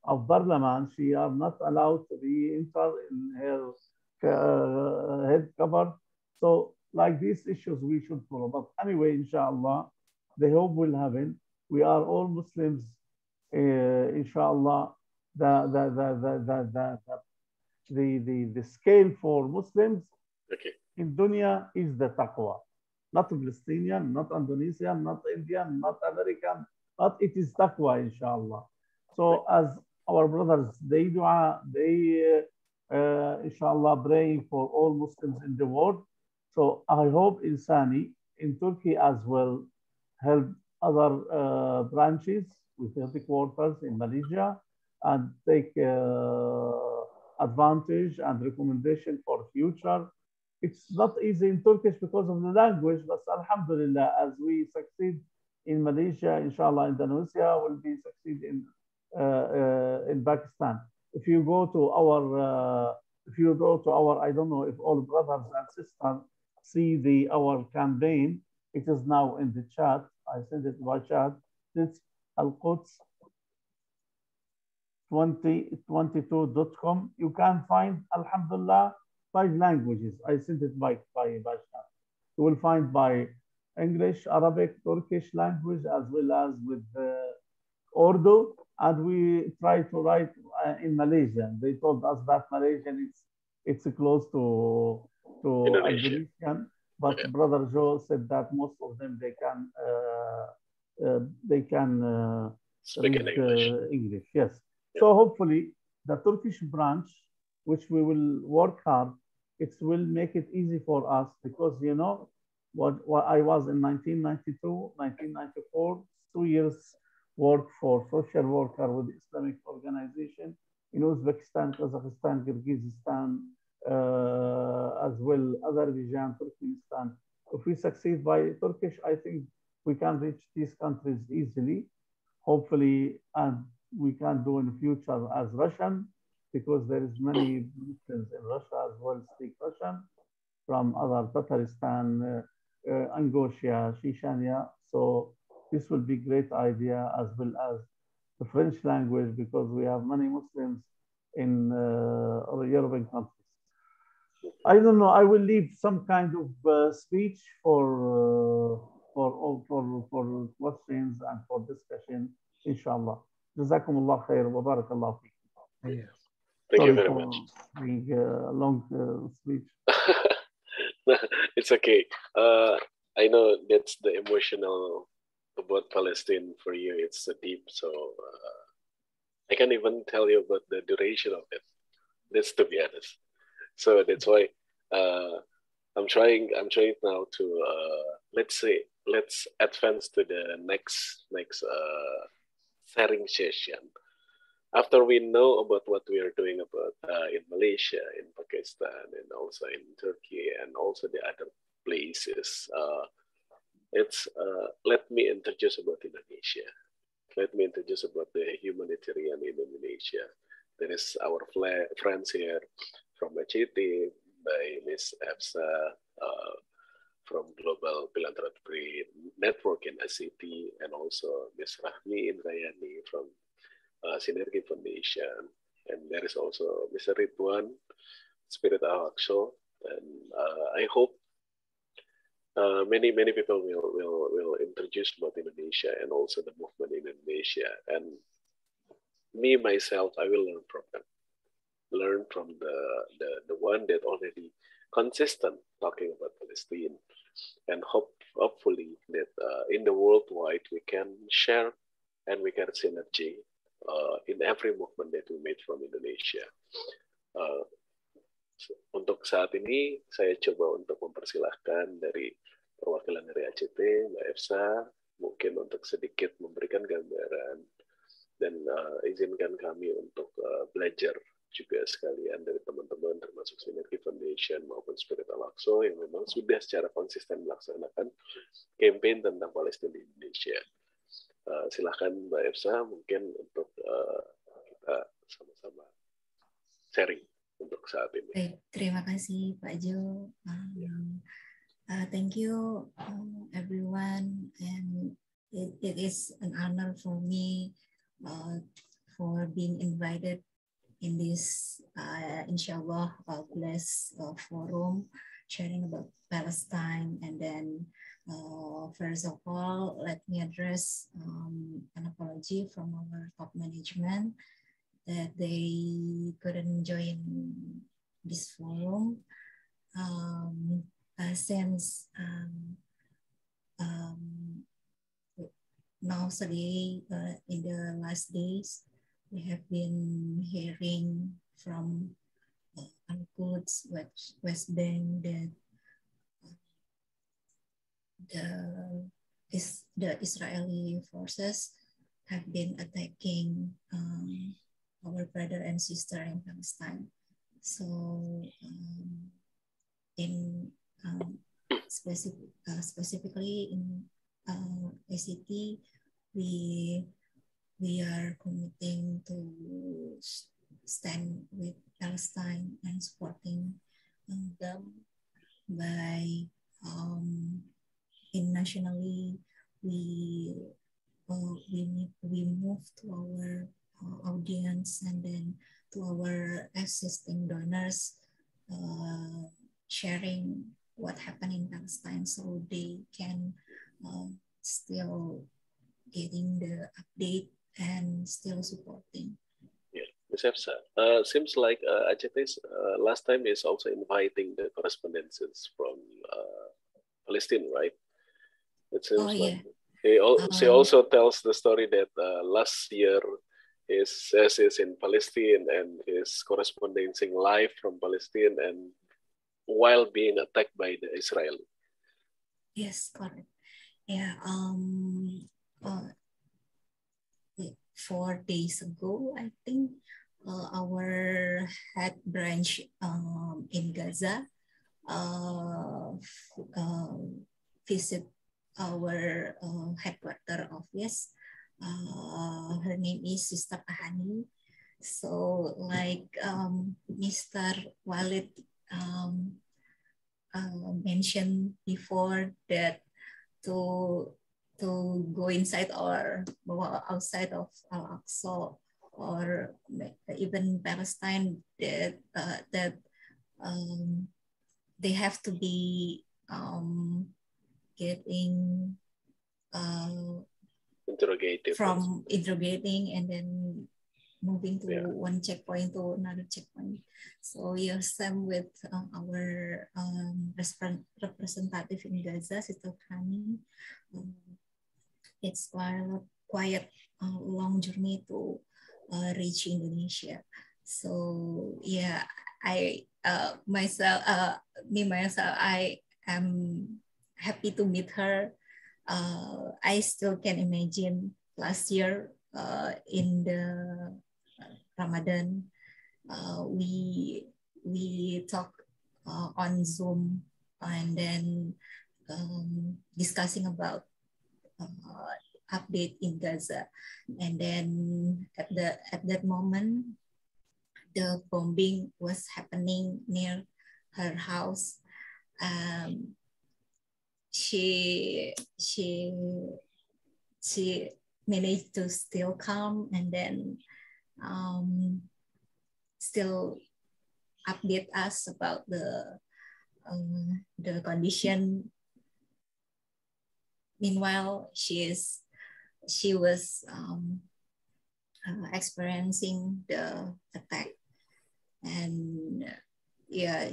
of parliament, she are not allowed to be enter in her head cover. So like these issues we should follow. But anyway, inshallah, the hope will happen. We are all Muslims, inshallah. The scale for Muslims in dunya is the taqwa. Not Palestinian, not Indonesian, not Indian, not American, but it is taqwa, inshallah. So as our brothers, they dua, they inshallah praying for all Muslims in the world. So I hope Ensany in Turkey as well help other branches with headquarters in Malaysia and take advantage and recommendation for future. It's not easy in Turkish because of the language, but alhamdulillah, as we succeed in Malaysia, inshallah, Indonesia will be succeed in Pakistan. If you go to our, I don't know if all brothers and sisters see our campaign. It is now in the chat. I sent it by chat. It's Al-Quds 2022.com. You can find, alhamdulillah, 5 languages. I sent it by chat. You will find by English, Arabic, Turkish language, as well as with Urdu. And we try to write in Malaysian. They told us that Malaysian it's close to Indonesian, but Brother Joe said that most of them they can speak in English. English, yes. So hopefully the Turkish branch, which we will work hard, it will make it easy for us, because you know what I was in 1992, 1994, 2 years work for social worker with Islamic organization in Uzbekistan, Kazakhstan, Kyrgyzstan, as well Azerbaijan, Turkmenistan. If we succeed by Turkish, I think we can reach these countries easily, hopefully, and we can do in the future as Russian, because there is many Muslims in Russia as well speak Russian, from other Tatarstan, Angosha, Shishania. So this will be great idea, as well as the French language, because we have many Muslims in European countries. I don't know. I will leave some kind of speech for questions and for discussion, inshallah. Jazakum Allah khair wa barakallah fikum. Thank you very much. Being a long speech. It's okay. I know that's the emotional about Palestine for you. It's so deep, so I can't even tell you about the duration of it. That's to be honest. So that's why I'm trying now to let's advance to the next sharing session. After we know about what we are doing about in Malaysia, in Pakistan, and also in Turkey, and also the other places, let me introduce about Indonesia. Let me introduce about the humanitarian in Indonesia. There is our friends here from ACT, by Ms. Efsa, from Global Philanthropy Network in ACT, and also Ms. Rahmi Indrayani from Sinergi Foundation, and there is also Mr. Ridwan, Spirit Al-Aqsa, and I hope many people will introduce about Indonesia and also the movement in Indonesia, and me myself, I will learn from them, learn from the one that already consistent talking about Palestine, and hopefully that in the worldwide we can share and we can synergy in every movement that we made from Indonesia. Untuk saat ini saya coba untuk mempersilahkan dari perwakilan dari ACT, Mbak Efsa, mungkin untuk sedikit memberikan gambaran, dan izinkan kami untuk belajar juga sekalian dari teman-teman termasuk Sinergi Foundation maupun Spirit Al-Aqsa yang memang sudah secara konsisten melaksanakan campaign tentang Palestina di Indonesia. Silahkan Mbak Efsa mungkin untuk kita sama-sama sharing untuk saat ini. Baik, terima kasih Pak Jo. Thank you everyone, and it is an honor for me for being invited in this inshallah blessed forum sharing about Palestine. And then first of all, let me address an apology from our top management that they couldn't join this forum since now today in the last days we have been hearing from Al-Quds, West Bank, that the Israeli forces have been attacking our brother and sister in Palestine. So specifically in ACT, we are committing to stand with Palestine and supporting them by internationally we move to our audience and then to our existing donors, sharing what happened in Palestine so they can still getting the update and still supporting. Yeah, Ms. Efsa, seems like ACT last time is also inviting the correspondences from Palestine, right? It seems yeah. like she also tells the story that last year is in Palestine and is corresponding live from Palestine and while being attacked by the Israel. Yes, correct. Yeah. 4 days ago, I think our head branch in Gaza visit our headquarter office. Her name is Sister Ahani. So like Mr. Walid mentioned before, that to go inside or outside of Al-Aqsa or even Palestine, that they have to be getting interrogating and then moving to one checkpoint to another checkpoint. So yes, I'm with our representative in Gaza, Silaturahim. It's quite a long journey to reach Indonesia. So yeah, I myself, I am happy to meet her. I still can imagine last year in the Ramadan, we talk on Zoom and then discussing about update in Gaza, and then at that moment, the bombing was happening near her house. She managed to still calm and then still update us about the condition. Meanwhile, she was experiencing the attack, and yeah,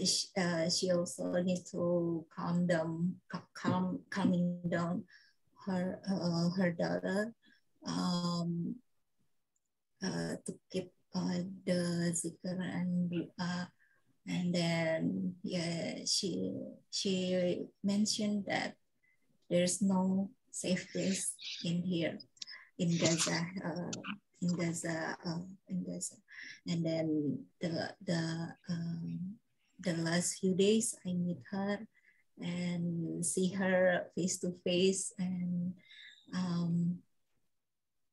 she also needs to calming down her daughter to keep the zikr and then yeah, she mentioned that there's no safe place in here in Gaza. And then the last few days I meet her and see her face to face, and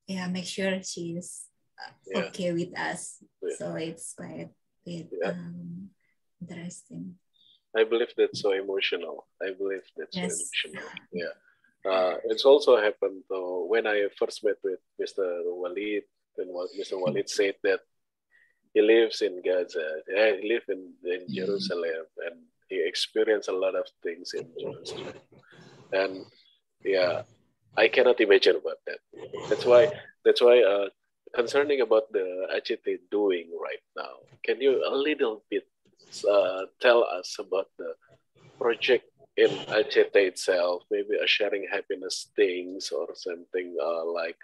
yeah, make sure she's okay with us. So it's quite interesting. I believe that's so emotional. So emotional. Yeah. It's also happened when I first met with Mr. Walid, and Mr. Walid said that he lives in Gaza. He lives in Jerusalem, and he experienced a lot of things in Jerusalem. And yeah, I cannot imagine about that. That's why concerning about the ACT doing right now, can you a little bit tell us about the project in ACT itself, maybe a sharing happiness things or something like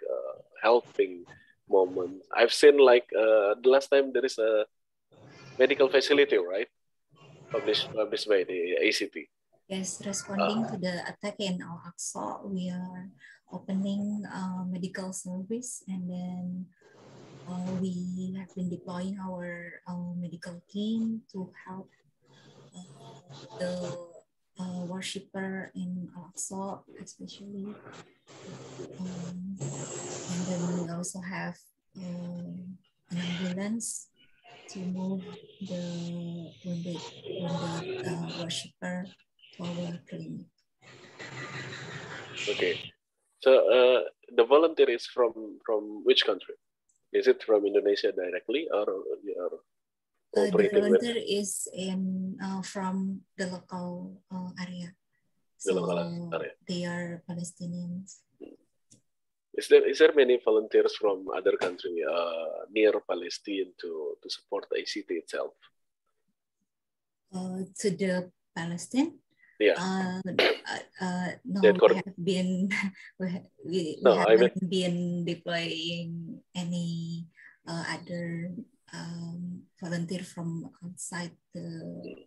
helping moment. I've seen like the last time there is a medical facility, right? Published by the ACT. Yes, responding to the attack in Al-Aqsa, we are opening medical service, and then we have been deploying our medical team to help the worshipper in Al-Aqsa, especially. And then we also have an ambulance to move the wounded worshipper to our clinic. Okay, so the volunteer is from which country? Is it from Indonesia directly, or the volunteer is from the local area? So they are Palestinians. Is there many volunteers from other country near Palestine to support the ACT itself? To the Palestine? Yeah. No, That we have been we No, haven't been deploying any other volunteer from outside the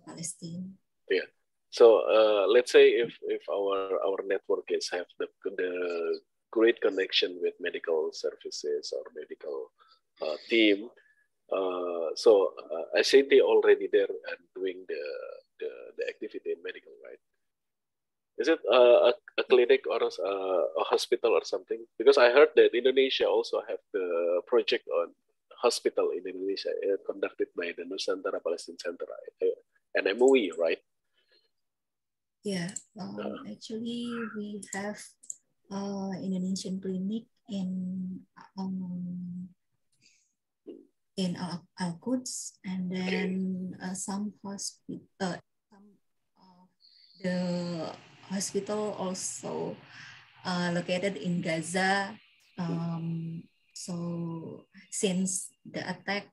Palestine. Yeah. So let's say if our network is have the great connection with medical services or medical team. So I say they already there and doing the activity in medical, right? Is it a clinic or a hospital or something? Because I heard that Indonesia also have the project on hospital in Indonesia conducted by the Nusantara Palestine Center, an MOE, right? Yeah, actually we have Indonesian clinic in Al-Quds, and then some hospital, the hospital also located in Gaza. So since the attack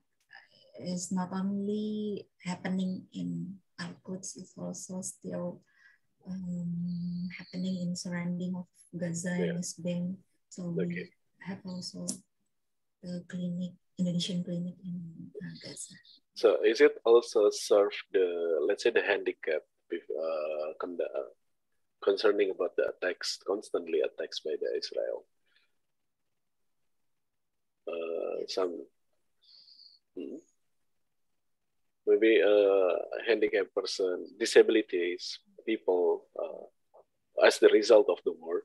is not only happening in Al-Quds, it's also still happening in surrounding of Gaza and West Bank. So we have also the clinic, Indonesian clinic in Gaza. So is it also serve the, let's say, the handicap concerning about the attacks, constantly attacks by the Israel? Maybe a handicapped person, disabilities, people, as the result of the war.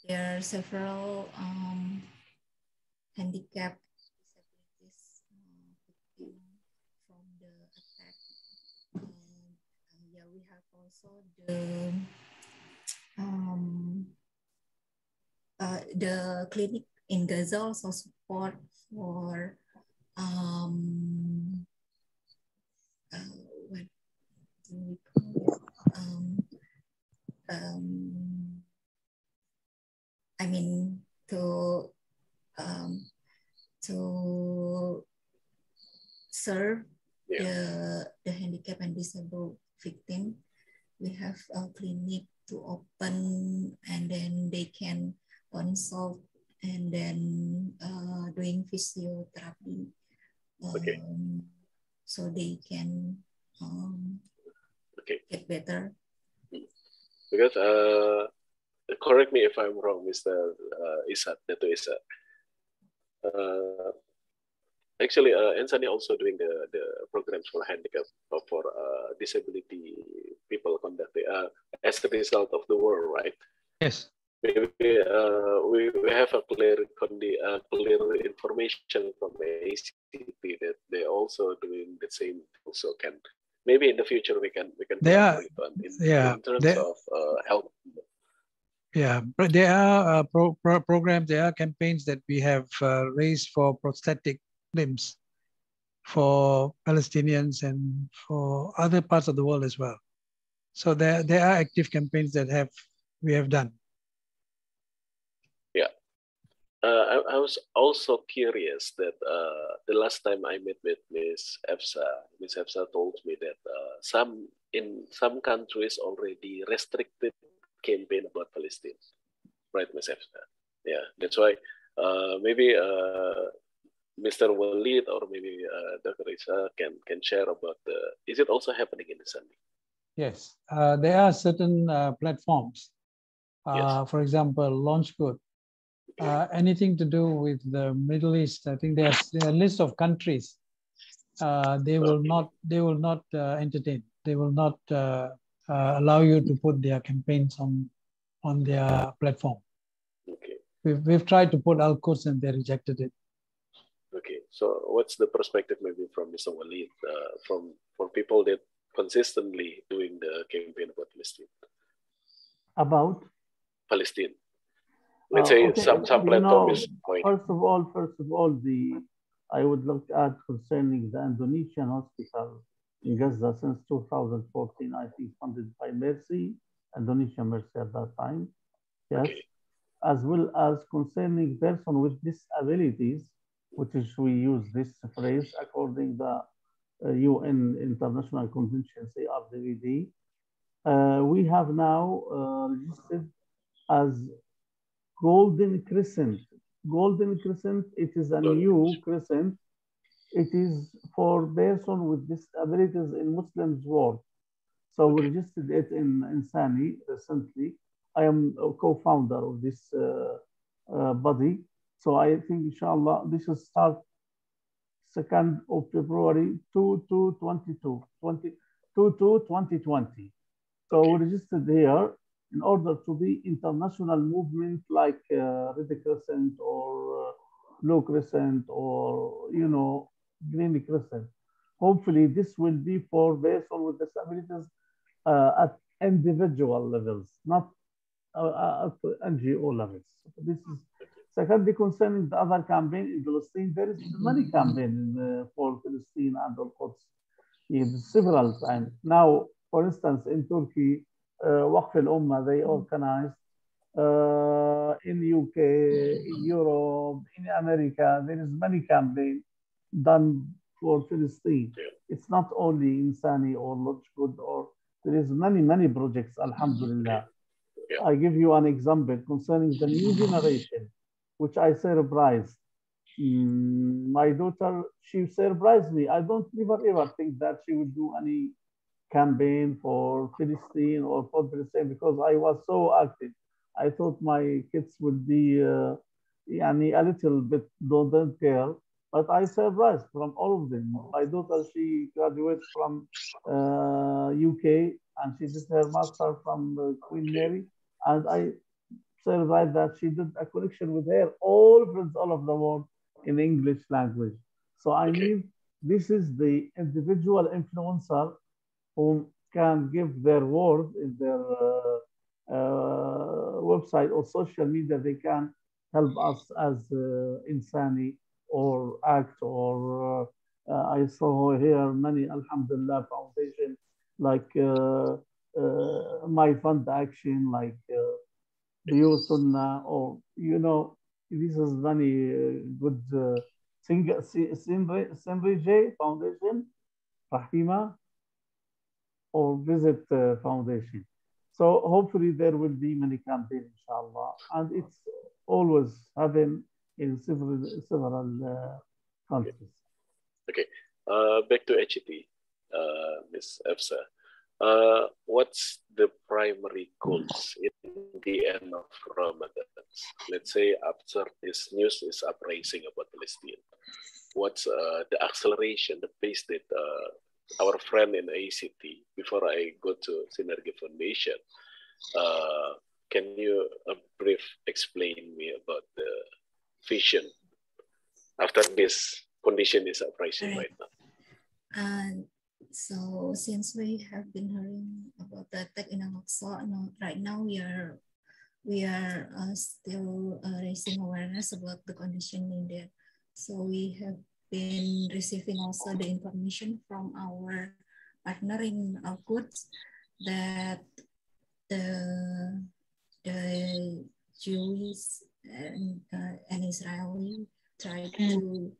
There are several handicapped disabilities from the attack. Yeah, we have also the clinic in Gaza also support for what do we call it? I mean to serve the handicapped and disabled victim. We have a clinic to open, and then they can consult, and then doing physiotherapy, so they can get better. Because correct me if I'm wrong, Mr. Isat, Dato Isat. Actually, Ensany also doing the programs for handicap or for disability people conducted as a result of the war, right? Yes. Maybe we have a clear information from ACP that they're also doing the same. So can maybe in the future we can collaborate on in terms of help. Yeah, but there are programs, there are campaigns that we have raised for prosthetic limbs for Palestinians and for other parts of the world as well. So there are active campaigns that we have done. Yeah, I was also curious that the last time I met with Ms. Efsa told me that in some countries already restricted campaign about Palestine, right, Ms. Efsa? Yeah, that's why maybe Mr. Walid or maybe Dr. Isa can share about is it also happening in Ensany? Yes, there are certain platforms. For example, LaunchGood. Anything to do with the Middle East, I think there's a list of countries. They will not entertain. They will not allow you to put their campaigns on their platform. Okay. We've tried to put Al-Quds and they rejected it. Okay, so what's the perspective maybe from Mr. Walid from people that consistently doing the campaign about Palestine? About Palestine. Let's say some platform is going. First of all, I would look at concerning the Indonesian hospital in Gaza since 2014, I think funded by Mercy, Indonesian Mercy at that time. Yes. Okay. As well as concerning person with disabilities, which is we use this phrase according the UN International Convention, CRDVD. We have now registered as Golden Crescent. Golden Crescent, it is a new crescent. It is for persons with disabilities in Muslims world. So we registered it in Ensany recently. I am a co-founder of this body. So I think, inshallah, this will start 2nd of February 2020. So we registered here in order to be international movement like Red Crescent or Blue Crescent or, you know, Green Crescent. Hopefully this will be for persons with disabilities at individual levels, not at NGO levels. This is secondly, concerning the other campaign in Palestine. There is many campaigns for Palestine and Al-Quds several times. Now, for instance, in Turkey, Waqf al-Ummah, they organized in UK, in Europe, in America, there is many campaigns done for Palestine. It's not only Ensany or Lodgewood, or there is many projects, alhamdulillah. I give you an example concerning the new generation, which I surprised. My daughter, she surprised me. I don't ever think that she would do any campaign for Palestine or for Palestine because I was so active. I thought my kids would be a little bit don't care, but I surprised from all of them. My daughter, she graduated from UK and she did her master from Queen Mary, and I surprised that she did a connection with her all friends all over the world in English language. So I mean, this is the individual influencer who can give their word in their website or social media. They can help us as Ensany or ACT or I saw here many, alhamdulillah, foundation like My Fund Action, like Bio Sunnah, or, you know, this is many good Sinergi Foundation, Rahima, or Visit Foundation. So hopefully there will be many campaigns, inshallah, and it's always having in several countries. Okay, back to HET, Ms. Efsa. What's the primary goals in the end of Ramadan? Let's say after this news is uprising about Palestine, what's the acceleration, the pace that our friend in ACT, before I go to Sinergi Foundation, can you brief explain me about the vision after this condition is uprising right now? So since we have been hearing about the attack in Al-Aqsa, right now we are still raising awareness about the condition in there. So we have been receiving also the information from our partner in Al-Quds that the Jews and Israeli tried to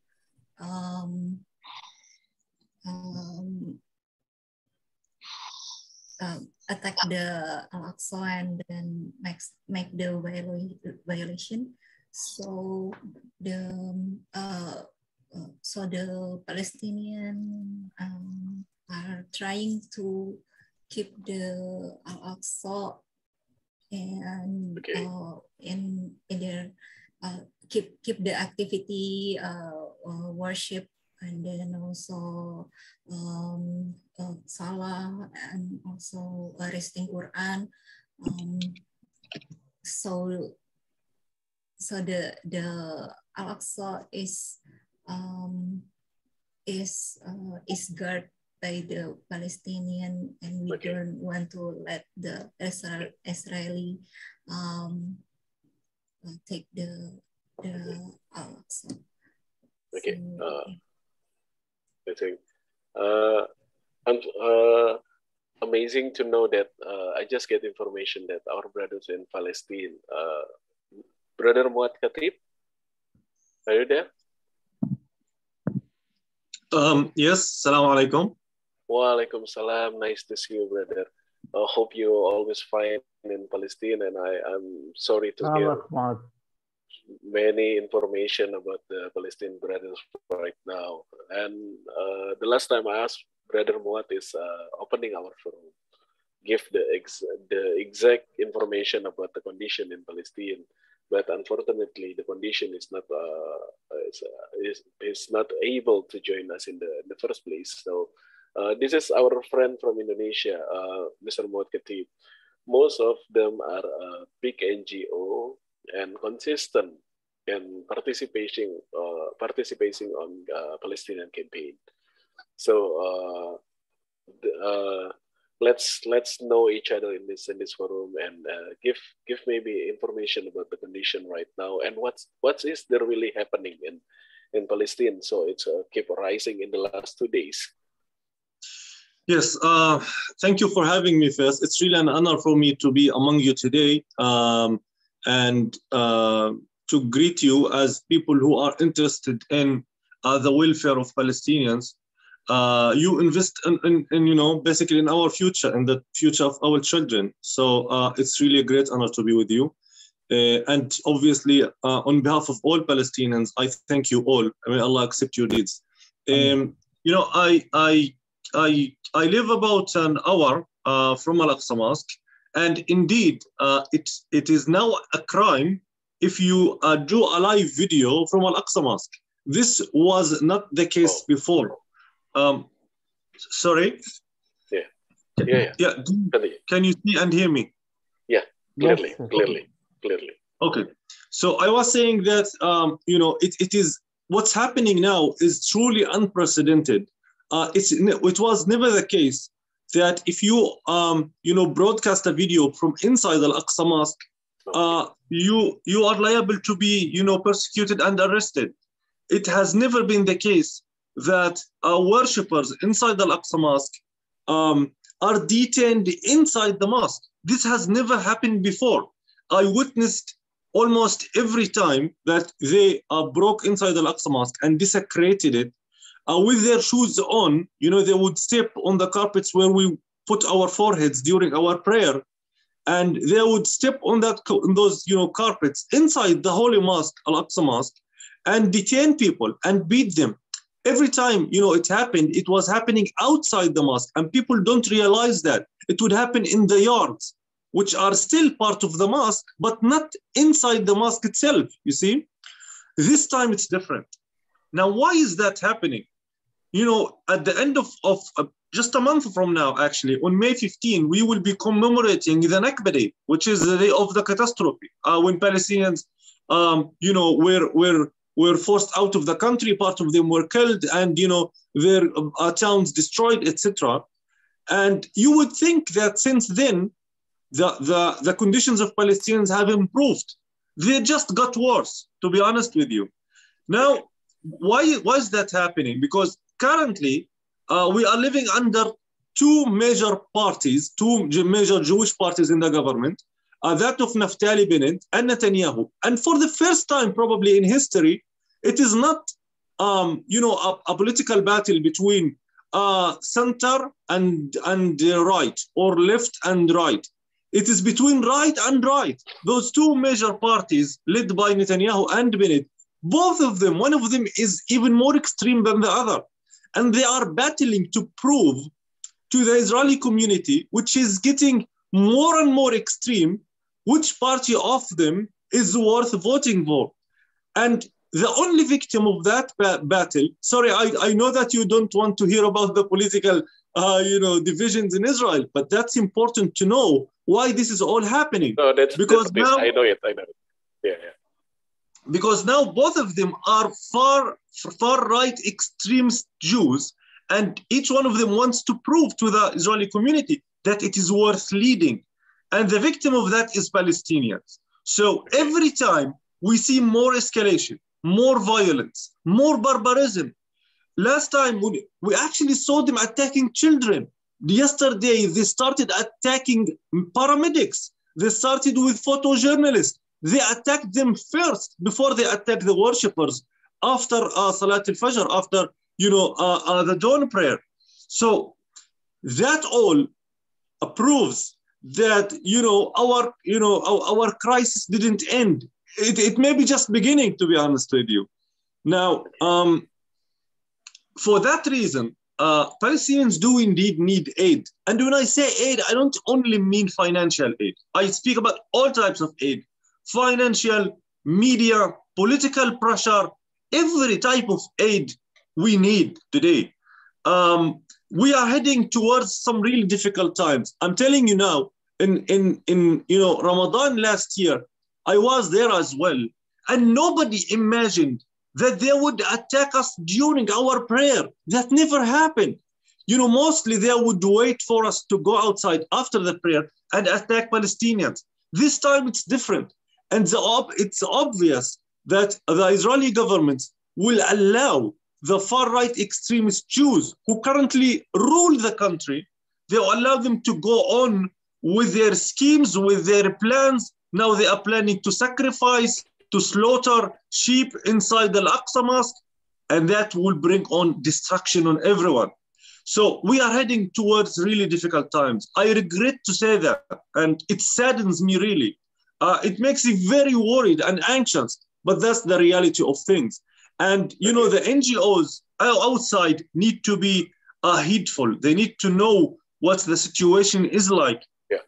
attack the Al-Aqsa and then make the violation. So the Palestinian are trying to keep the Al-Aqsa and in their keep the activity worship, and then also Salah, and also resting Quran. So the Al-Aqsa is guarded by the Palestinian, and we don't want to let the Israeli take the Al-Aqsa. Okay. So, I think amazing to know that I just get information that our brothers in Palestine, Brother Muad Khatib, are you there? Yes, Assalamu alaikum. Walaikum salam. Nice to see you, brother. I hope you always fine in Palestine, and I'm sorry to hear many information about the Palestinian brothers right now. And the last time I asked Brother Muat is opening our forum, give the exact information about the condition in Palestine. But unfortunately, the condition is not is not able to join us in the first place. So this is our friend from Indonesia, Mr. Muat Khatib. Most of them are big NGO and consistent in participating on Palestinian campaign. So let's know each other in this forum and give maybe information about the condition right now and what is there really happening in Palestine. So it's keep rising in the last 2 days. Yes, thank you for having me first. It's really an honor for me to be among you today and to greet you as people who are interested in the welfare of Palestinians. You invest in you know, basically in our future and the future of our children. So it's really a great honor to be with you. And obviously, on behalf of all Palestinians, I thank you all. May Allah accept your deeds. You know, I live about an hour from Al-Aqsa Mosque, and indeed, it is now a crime if you do a live video from Al-Aqsa Mosque. This was not the case before. Sorry? Yeah. Can you see and hear me? Yeah, clearly. Okay. So I was saying that, you know, it is, what's happening now is truly unprecedented. It was never the case that if you, you know, broadcast a video from inside Al-Aqsa Mosque, you are liable to be, you know, persecuted and arrested. It has never been the case that worshippers inside the Al-Aqsa Mosque are detained inside the mosque. This has never happened before. I witnessed almost every time that they broke inside the Al-Aqsa Mosque and desecrated it with their shoes on. You know, they would step on the carpets where we put our foreheads during our prayer, and they would step on those, you know, carpets inside the holy mosque, Al-Aqsa Mosque, and detain people and beat them. Every time, you know, it happened, it was happening outside the mosque, and people don't realize that. It would happen in the yards, which are still part of the mosque, but not inside the mosque itself, you see? This time it's different. Now, why is that happening? You know, at the end of just a month from now, actually, on May 15, we will be commemorating the Nakba Day, which is the day of the catastrophe, when Palestinians, you know, were forced out of the country, part of them were killed, and, you know, their towns destroyed, etc. And you would think that since then, the conditions of Palestinians have improved. They just got worse, to be honest with you. Now, why is that happening? Because currently, we are living under two major parties, two major Jewish parties in the government, that of Naftali Bennett and Netanyahu. And for the first time probably in history, it is not you know, a political battle between center and right, or left and right. It is between right and right. Those two major parties led by Netanyahu and Bennett, both of them, one of them is even more extreme than the other. And they are battling to prove to the Israeli community, which is getting more and more extreme, which party of them is worth voting for. And the only victim of that battle, sorry, I know that you don't want to hear about the political you know, divisions in Israel, but that's important to know why this is all happening. No, because now, I know it. Yeah. Because now both of them are far right extremist Jews, and each one of them wants to prove to the Israeli community that it is worth leading. And the victim of that is Palestinians. So every time we see more escalation, more violence, more barbarism. Last time we actually saw them attacking children. Yesterday, they started attacking paramedics. They started with photojournalists. They attacked them first before they attacked the worshippers after Salat al-Fajr, after, the dawn prayer. So that all proves that our crisis didn't end. It may be just beginning, to be honest with you. Now, for that reason, Palestinians do indeed need aid. And when I say aid, I don't only mean financial aid. I speak about all types of aid: financial, media, political pressure, every type of aid we need today. We are heading towards some really difficult times. I'm telling you now, in Ramadan last year, I was there as well, and nobody imagined that they would attack us during our prayer. That never happened. Mostly they would wait for us to go outside after the prayer and attack Palestinians. This time it's different. And it's obvious that the Israeli government will allow the far-right extremist Jews who currently rule the country, they will allow them to go on with their schemes, with their plans. Now they are planning to sacrifice, to slaughter sheep inside the Al-Aqsa Mosque, and that will bring on destruction on everyone. So we are heading towards really difficult times. I regret to say that, and it saddens me really. It makes me very worried and anxious, but that's the reality of things. And the NGOs outside need to be heedful. They need to know what the situation is like,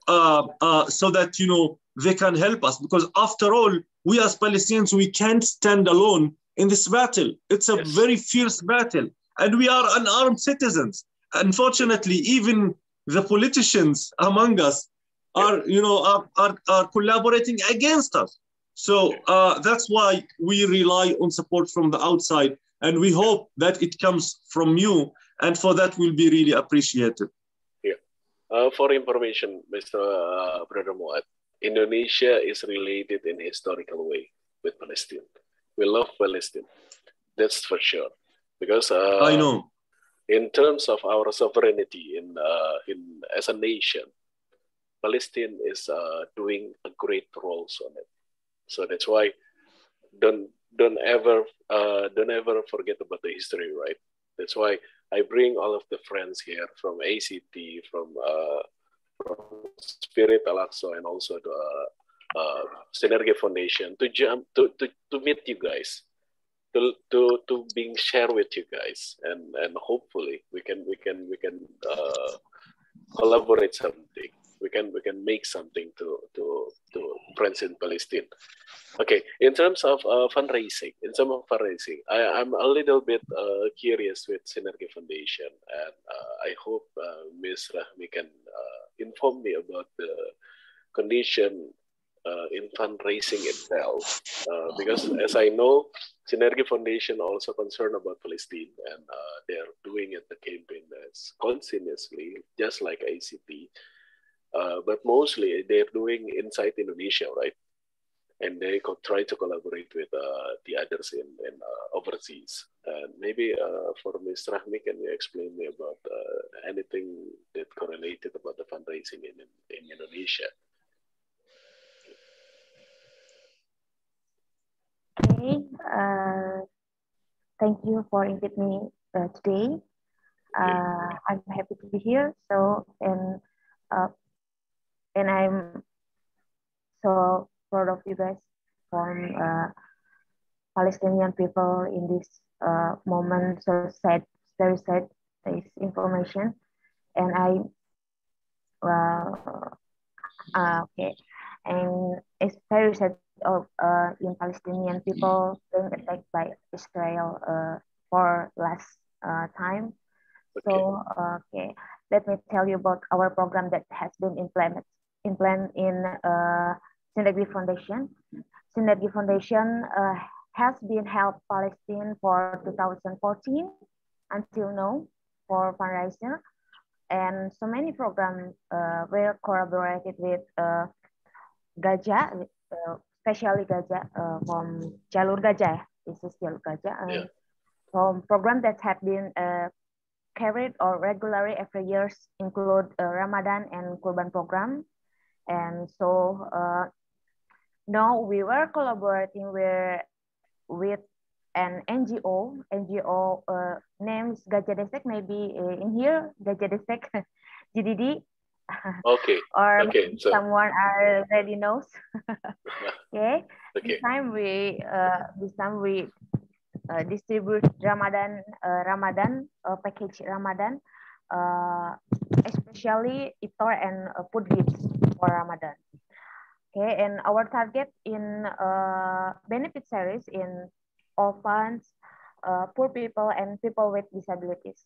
so that they can help us. Because after all, we as Palestinians, we can't stand alone in this battle. It's a very fierce battle, and we are unarmed citizens. Unfortunately, even the politicians among us are collaborating against us. So that's why we rely on support from the outside, and we hope that it comes from you, and for that we'll be really appreciated. For information, Mr. Brother Muad, Indonesia is related in a historical way with Palestine. We love Palestine, that's for sure. Because I know, in terms of our sovereignty as a nation, Palestine is doing a great role on it. So that's why don't ever forget about the history, right? That's why I bring all of the friends here from ACT, from Spirit Al-Aqsa, and also the Sinergi Foundation to meet you guys, to being shared with you guys, and hopefully we can collaborate something. We can make something to friends in Palestine. Okay, in terms of fundraising, I'm a little bit curious with Sinergi Foundation, and I hope Ms. Rahmi can inform me about the condition in fundraising itself, because as I know, Sinergi Foundation also concerned about Palestine, and they're doing the campaign as continuously, just like ACT. But mostly they're doing inside Indonesia, right? And they try to collaborate with the others in overseas. And maybe for Ms. Rahmi, can you explain me about anything that correlated about the fundraising in Indonesia? Okay, thank you for inviting me today. I'm happy to be here. So, and I'm so proud of you guys from Palestinian people in this moment. So sad, very sad, this information. And okay, and it's very sad of in Palestinian people being attacked by Israel for last time. So okay, let me tell you about our program that has been implemented in Sinergi Foundation. Sinergi Foundation has been helped Palestine for 2014 until now for fundraising, and so many programs were collaborated with Gaza, especially Gaza from Jalur Gaza. This is Jalur Gaza. From programs that have been carried or regularly every year include Ramadan and Kurban program. And so now we were collaborating with an NGO names Gajah Desek, maybe in here Gajah Desek GDD. Okay. Or Okay. So someone already knows. Okay. okay. This time we distribute Ramadan package Ramadan, especially iftar and food gifts for Ramadan. Okay, and our target in benefit series in orphans, poor people, and people with disabilities.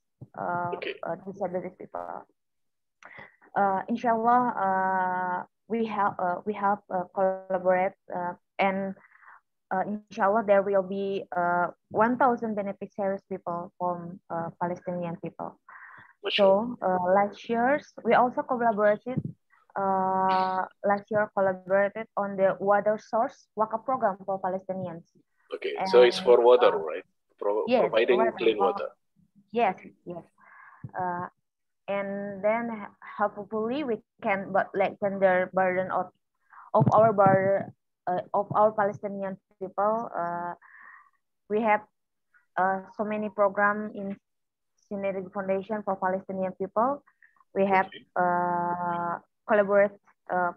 Okay. Disabilities people. Inshallah, we have collaborate and inshallah there will be 1,000 beneficiaries people from Palestinian people. So last year we also collaborated. Last year collaborated on the water source wakaf program for Palestinians. Okay, and, so it's for water, right? Yes, providing clean water. Yes, yes. And then hopefully we can lighten the burden of our Palestinian people. We have so many programs in Sinergi Foundation for Palestinian people. We have collaborate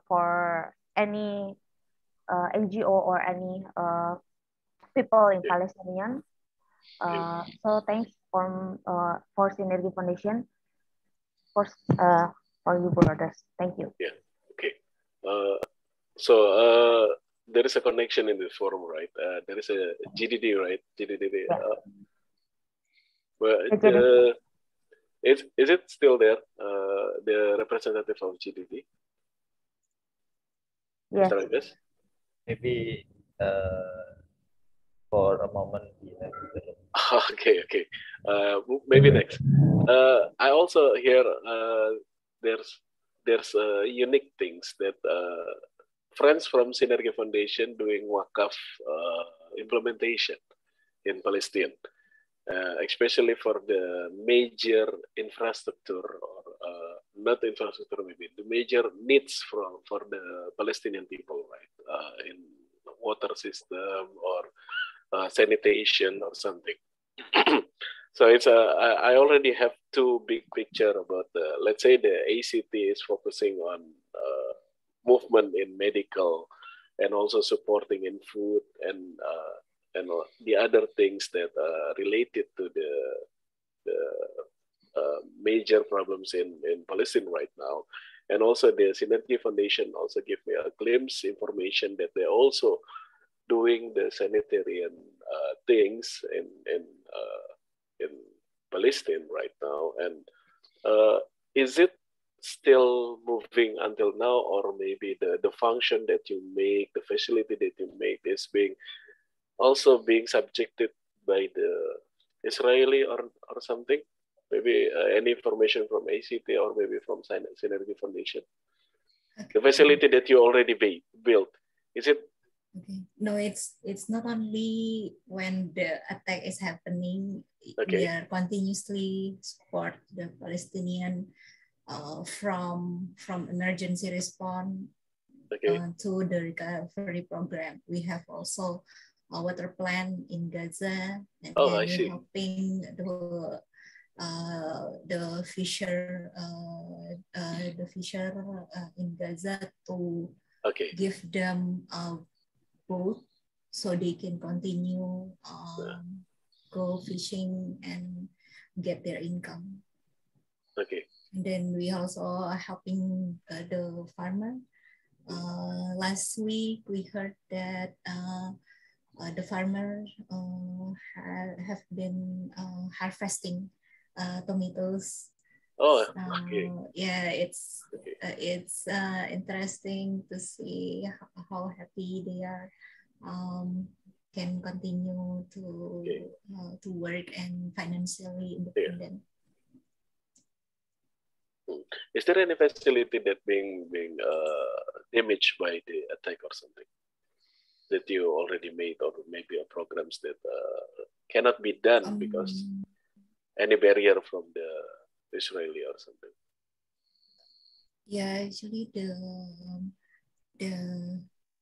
for any NGO or any people in Palestinian. So thanks for Sinergi Foundation for you brothers. Thank you. Yeah. Okay. So there is a connection in this forum, right? There is a GDD, right? GDD. Yeah. Is it still there? The representative of GDD? Yes. Maybe for a moment. Okay. Maybe next. I also hear there's unique things that friends from Sinergi Foundation doing wakaf implementation in Palestine. Especially for the major infrastructure or not infrastructure, maybe the major needs for the Palestinian people, right? In water system or sanitation or something. So it's I already have two big picture about let's say the ACT is focusing on movement in medical and also supporting in food and the other things that are related to the major problems in Palestine right now. And also the Sinergi Foundation also give me a glimpse information that they're also doing the sanitarian things in Palestine right now. And is it still moving until now, or maybe the function that you make, the facility that you make is also being subjected by the Israeli or something? Maybe any information from ACT or maybe from Sinergi Foundation. Okay. The facility that you already built, is it? Okay. No, it's not only when the attack is happening. Okay. We are continuously support the Palestinian from emergency response to the recovery program. We have also a water plant in Gaza, and we're helping the fisher in Gaza to give them a boat so they can continue go fishing and get their income. Okay. And then we also are helping the farmer. Last week we heard that the farmers have been harvesting tomatoes. Oh, okay. Yeah, it's interesting to see how happy they are. Can continue to work and financially independent. Is there any facility that being damaged by the attack or something that you already made, or maybe programs that cannot be done because any barrier from the Israeli or something? Yeah, actually the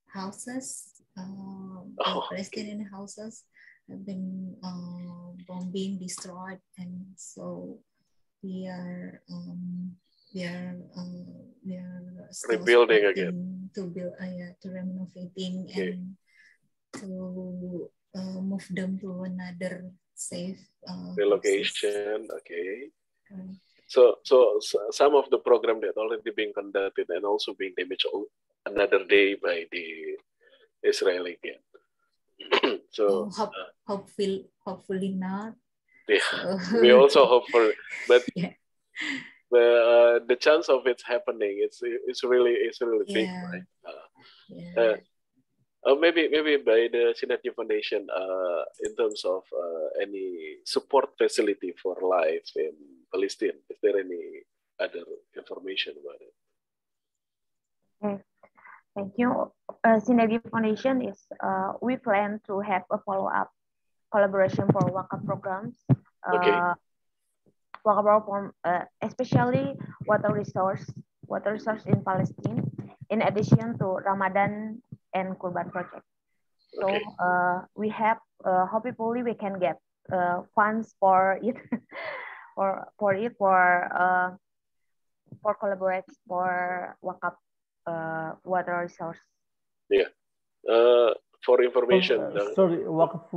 houses, the Palestinian houses have been bombing, destroyed, and so we are still rebuilding again to build, to renovating and to move them to another safe relocation. Okay. Right. So some of the program that already being conducted and also being damaged another day by the Israeli again. So hopefully not. Yeah, so. we also hope for, but yeah. the chance of it happening it's really big, right? Maybe by the Sinergi Foundation in terms of any support facility for life in Palestine. Is there any other information about it? Okay. Thank you. Sinergi Foundation is we plan to have a follow-up collaboration for Wakaf programs. Wakaf program, especially water resource in Palestine, in addition to Ramadan and Kurban project. So we have hopefully we can get funds for it for collaborate for Wakaf water resource. Yeah. For information. Sorry, Wakaf,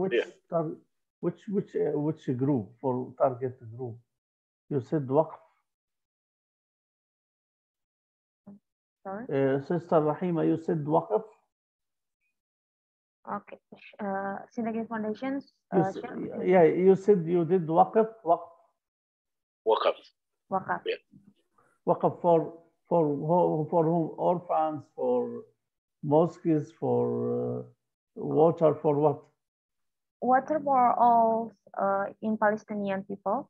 which group for target group? You said Wakaf. Sorry. Sister Rahima, you said Wakaf. Okay. Sinergi Foundations. Yeah, you said you did Wakaf. Wakaf. Yeah. Wakaf for whom? Orphans, for mosques, for water, for what? Water for all in Palestinian people,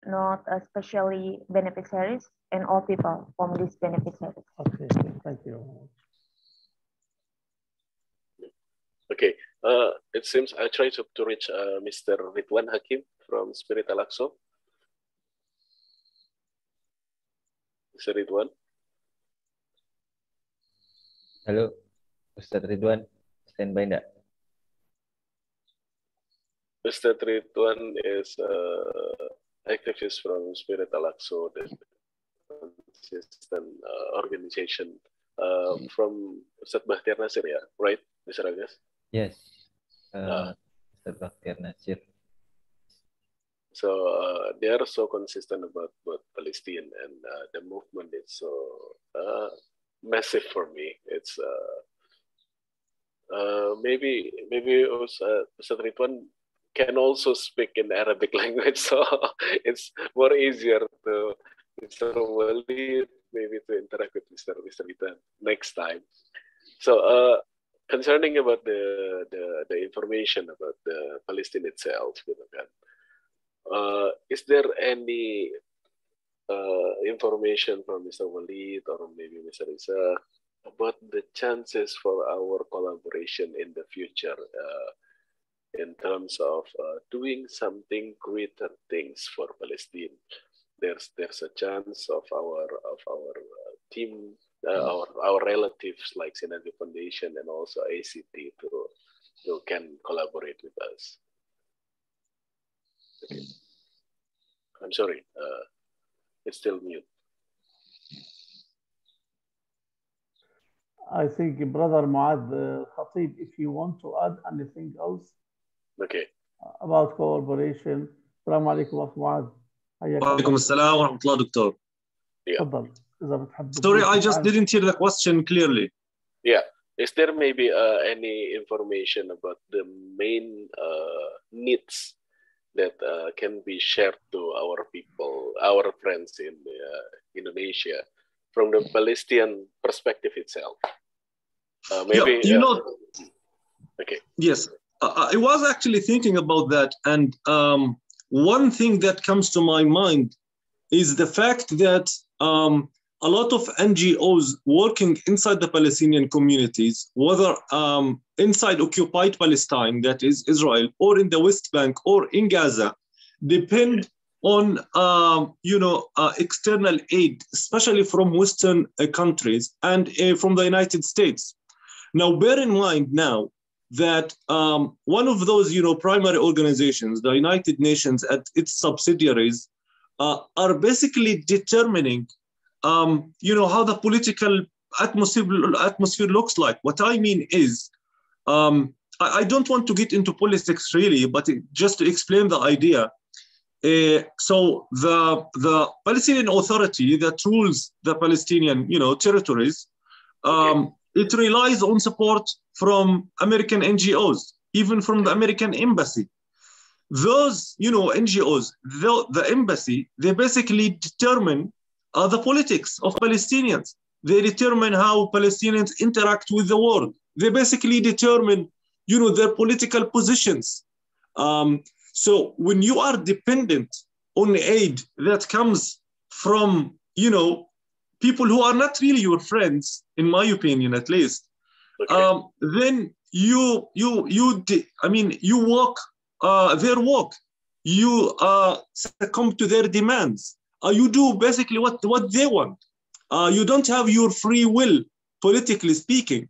not especially beneficiaries, and all people from these beneficiaries. Okay, thank you. Okay, it seems I tried to reach Mr. Ridwan Hakim from Spirit Al-Aqsa. Mr. Ridwan. Halo, Ustadz Ridwan, standby enggak? Mr. Ridwan is activist from Spirit Al-Aqsa, the consistent organization from Ustadz Bahtiar Nasir, yeah, right, Mr. Agus? Yes, Ustadz Bahtiar Nasir. So they are so consistent about Palestine, and the movement is so massive for me. It's maybe Ustadz Ridwan can also speak in Arabic language, so it's more easier to Mr. Wali maybe to interact with Mr. Ridwan next time. So concerning about the information about the Palestine itself, is there any information from Mr. Walid or maybe Mr. Isa about the chances for our collaboration in the future in terms of doing something greater things for Palestine? There's a chance of our team, our relatives like Sinergi Foundation and also ACT to can collaborate with us. Okay. I'm sorry, it's still mute. I think Brother Muad Khatib, if you want to add anything else about collaboration. Assalamu alaikum wa Muad. Walaikum assalam wa rahmatullah, Doctor. Sorry, I just didn't hear the question clearly. Yeah, is there maybe any information about the main needs that can be shared to our people, our friends in Indonesia, from the Palestinian perspective itself? Maybe okay. Yes, I was actually thinking about that, and one thing that comes to my mind is the fact that a lot of NGOs working inside the Palestinian communities, whether inside occupied Palestine, that is Israel, or in the West Bank, or in Gaza, depend on external aid, especially from Western countries and from the United States. Now, bear in mind now that one of those, primary organizations, the United Nations and its subsidiaries, are basically determining, how the political atmosphere looks like. What I mean is, I don't want to get into politics really, but just to explain the idea. So the Palestinian Authority that rules the Palestinian, territories, it relies on support from American NGOs, even from the American embassy. Those, NGOs, the embassy, they basically determine the politics of Palestinians. They determine how Palestinians interact with the world. They basically determine, their political positions. So when you are dependent on aid that comes from, people who are not really your friends, in my opinion, at least, then you walk their walk. You succumb to their demands. You do basically what they want. You don't have your free will, politically speaking.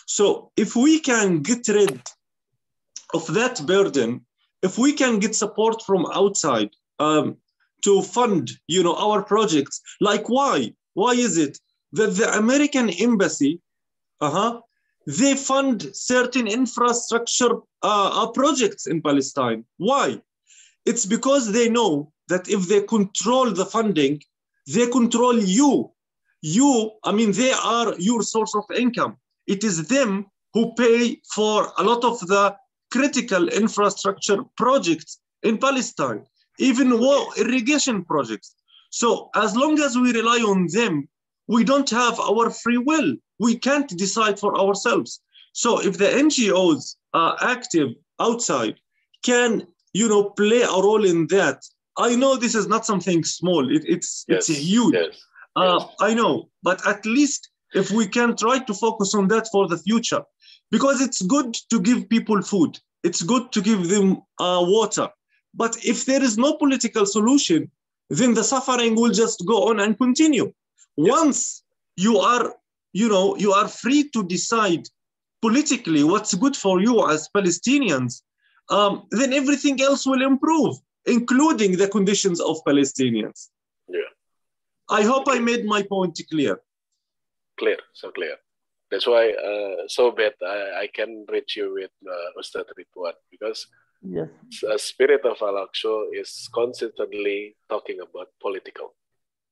So if we can get rid of that burden, if we can get support from outside to fund, our projects, like why is it that the American embassy, they fund certain infrastructure projects in Palestine? Why? It's because they know that if they control the funding, they control you. They are your source of income. It is them who pay for a lot of the critical infrastructure projects in Palestine, even irrigation projects. So as long as we rely on them, we don't have our free will. We can't decide for ourselves. So if the NGOs are active outside, can, play a role in that. I know this is not something small. It's huge. Yes. I know, but at least if we can try to focus on that for the future, because it's good to give people food. It's good to give them water. But if there is no political solution, then the suffering will just go on and continue. Once you are, you are free to decide politically what's good for you as Palestinians, then everything else will improve, including the conditions of Palestinians. Yeah. I hope I made my point clear. Clear, so clear. That's why so bad I can reach you with Ustad Ridwan, because the spirit of Al-Aqsa is constantly talking about political.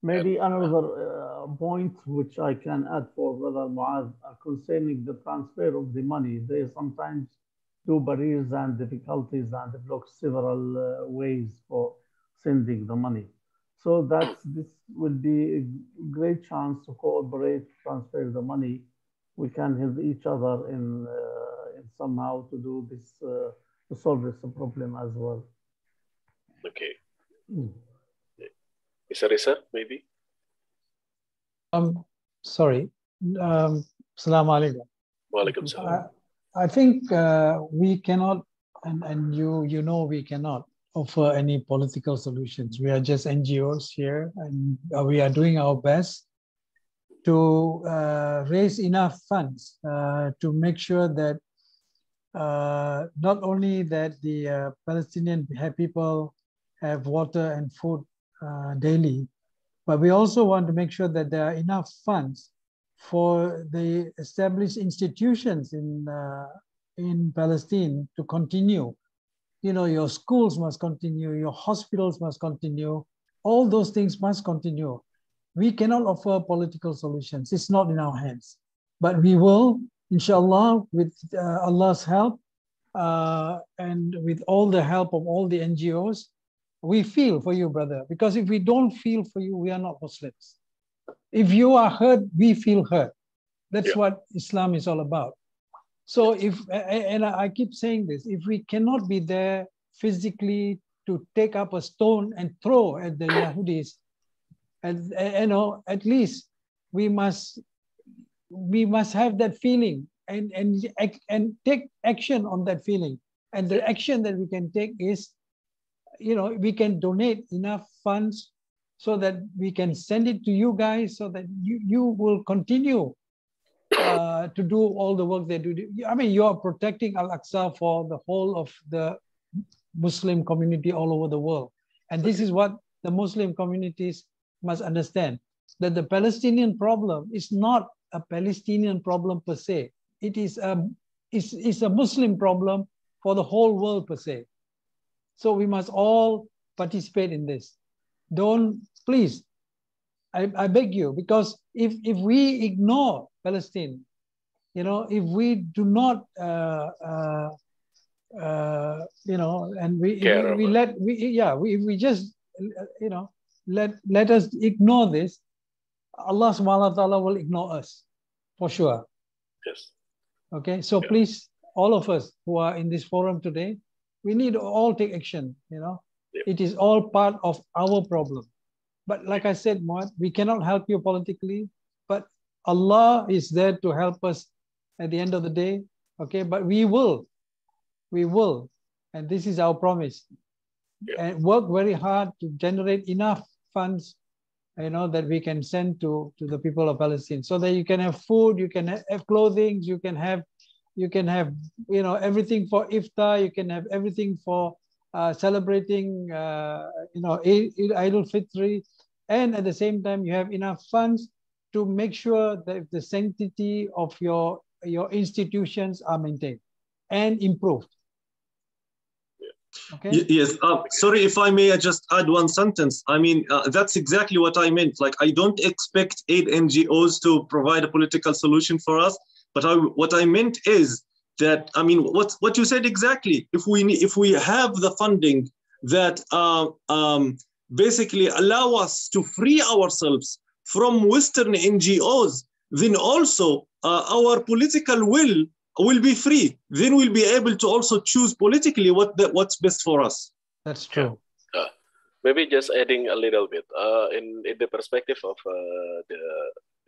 Maybe another point which I can add for Brother Muaz concerning the transfer of the money. They sometimes do barriers and difficulties and block several ways for sending the money. So this will be a great chance to cooperate, transfer the money. We can help each other in somehow to do this, to solve this problem as well. Okay. Isa, maybe? Sorry. Assalamu alaikum. Wa alaikum salam. I think we cannot, and you know we cannot offer any political solutions. We are just NGOs here, and we are doing our best to raise enough funds to make sure that not only that the Palestinian people have water and food daily, but we also want to make sure that there are enough funds for the established institutions in Palestine to continue. Your schools must continue, your hospitals must continue, all those things must continue. We cannot offer political solutions. It's not in our hands. But we will, inshallah, with Allah's help and with all the help of all the NGOs, we feel for you, brother. Because if we don't feel for you, we are not Muslims. If you are hurt, we feel hurt. That's what Islam is all about. So and I keep saying this, if we cannot be there physically to take up a stone and throw at the Yahudis, and at least we must have that feeling and take action on that feeling. And the action that we can take is, we can donate enough funds so that we can send it to you guys so that you will continue to do all the work they do. I mean, you are protecting Al-Aqsa for the whole of the Muslim community all over the world. And this is what the Muslim communities must understand, that the Palestinian problem is not a Palestinian problem per se. It is a Muslim problem for the whole world per se. So we must all participate in this. Don't, please, I beg you, because if we ignore Palestine, you know, if we do not, you know, and we just, you know, let us ignore this, Allah subhanahu wa ta'ala will ignore us for sure. Yes. Okay, so please, all of us who are in this forum today, we need to all take action, you know. It is all part of our problem. But like I said, Muad, we cannot help you politically, but Allah is there to help us at the end of the day. Okay, but we will, and this is our promise, and work very hard to generate enough funds, you know, that we can send to the people of Palestine, so that you can have food, you can have clothing, you can have, you know, everything for iftar, you can have everything for celebrating, you know, Eid al-Fitr, and at the same time you have enough funds to make sure that the sanctity of your institutions are maintained and improved. Okay. Yes. Sorry if I may just add one sentence. I mean, that's exactly what I meant. Like, I don't expect aid NGOs to provide a political solution for us, but what I meant is that, I mean, what you said exactly. If we have the funding that basically allow us to free ourselves from Western NGOs, then also our political will be free. Then we'll be able to also choose politically what's best for us. That's true. Maybe just adding a little bit in the perspective of the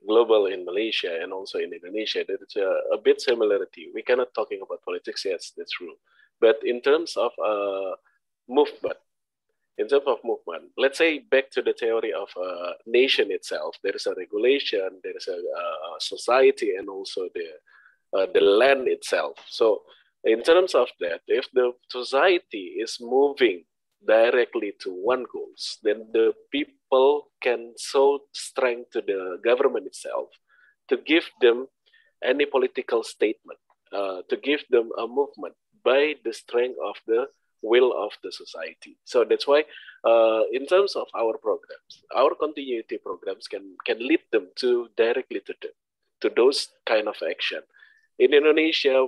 global in Malaysia and also in Indonesia, there's a bit similarity. We cannot talking about politics, yes, that's true. But in terms of movement, let's say back to the theory of nation itself, there is a regulation, there is a society, and also the land itself. So in terms of that, if the society is moving directly to one goals, then the people can show strength to the government itself to give them any political statement, to give them a movement by the strength of the will of the society. So that's why in terms of our programs, our continuity programs can lead them to directly to those kind of action. In Indonesia,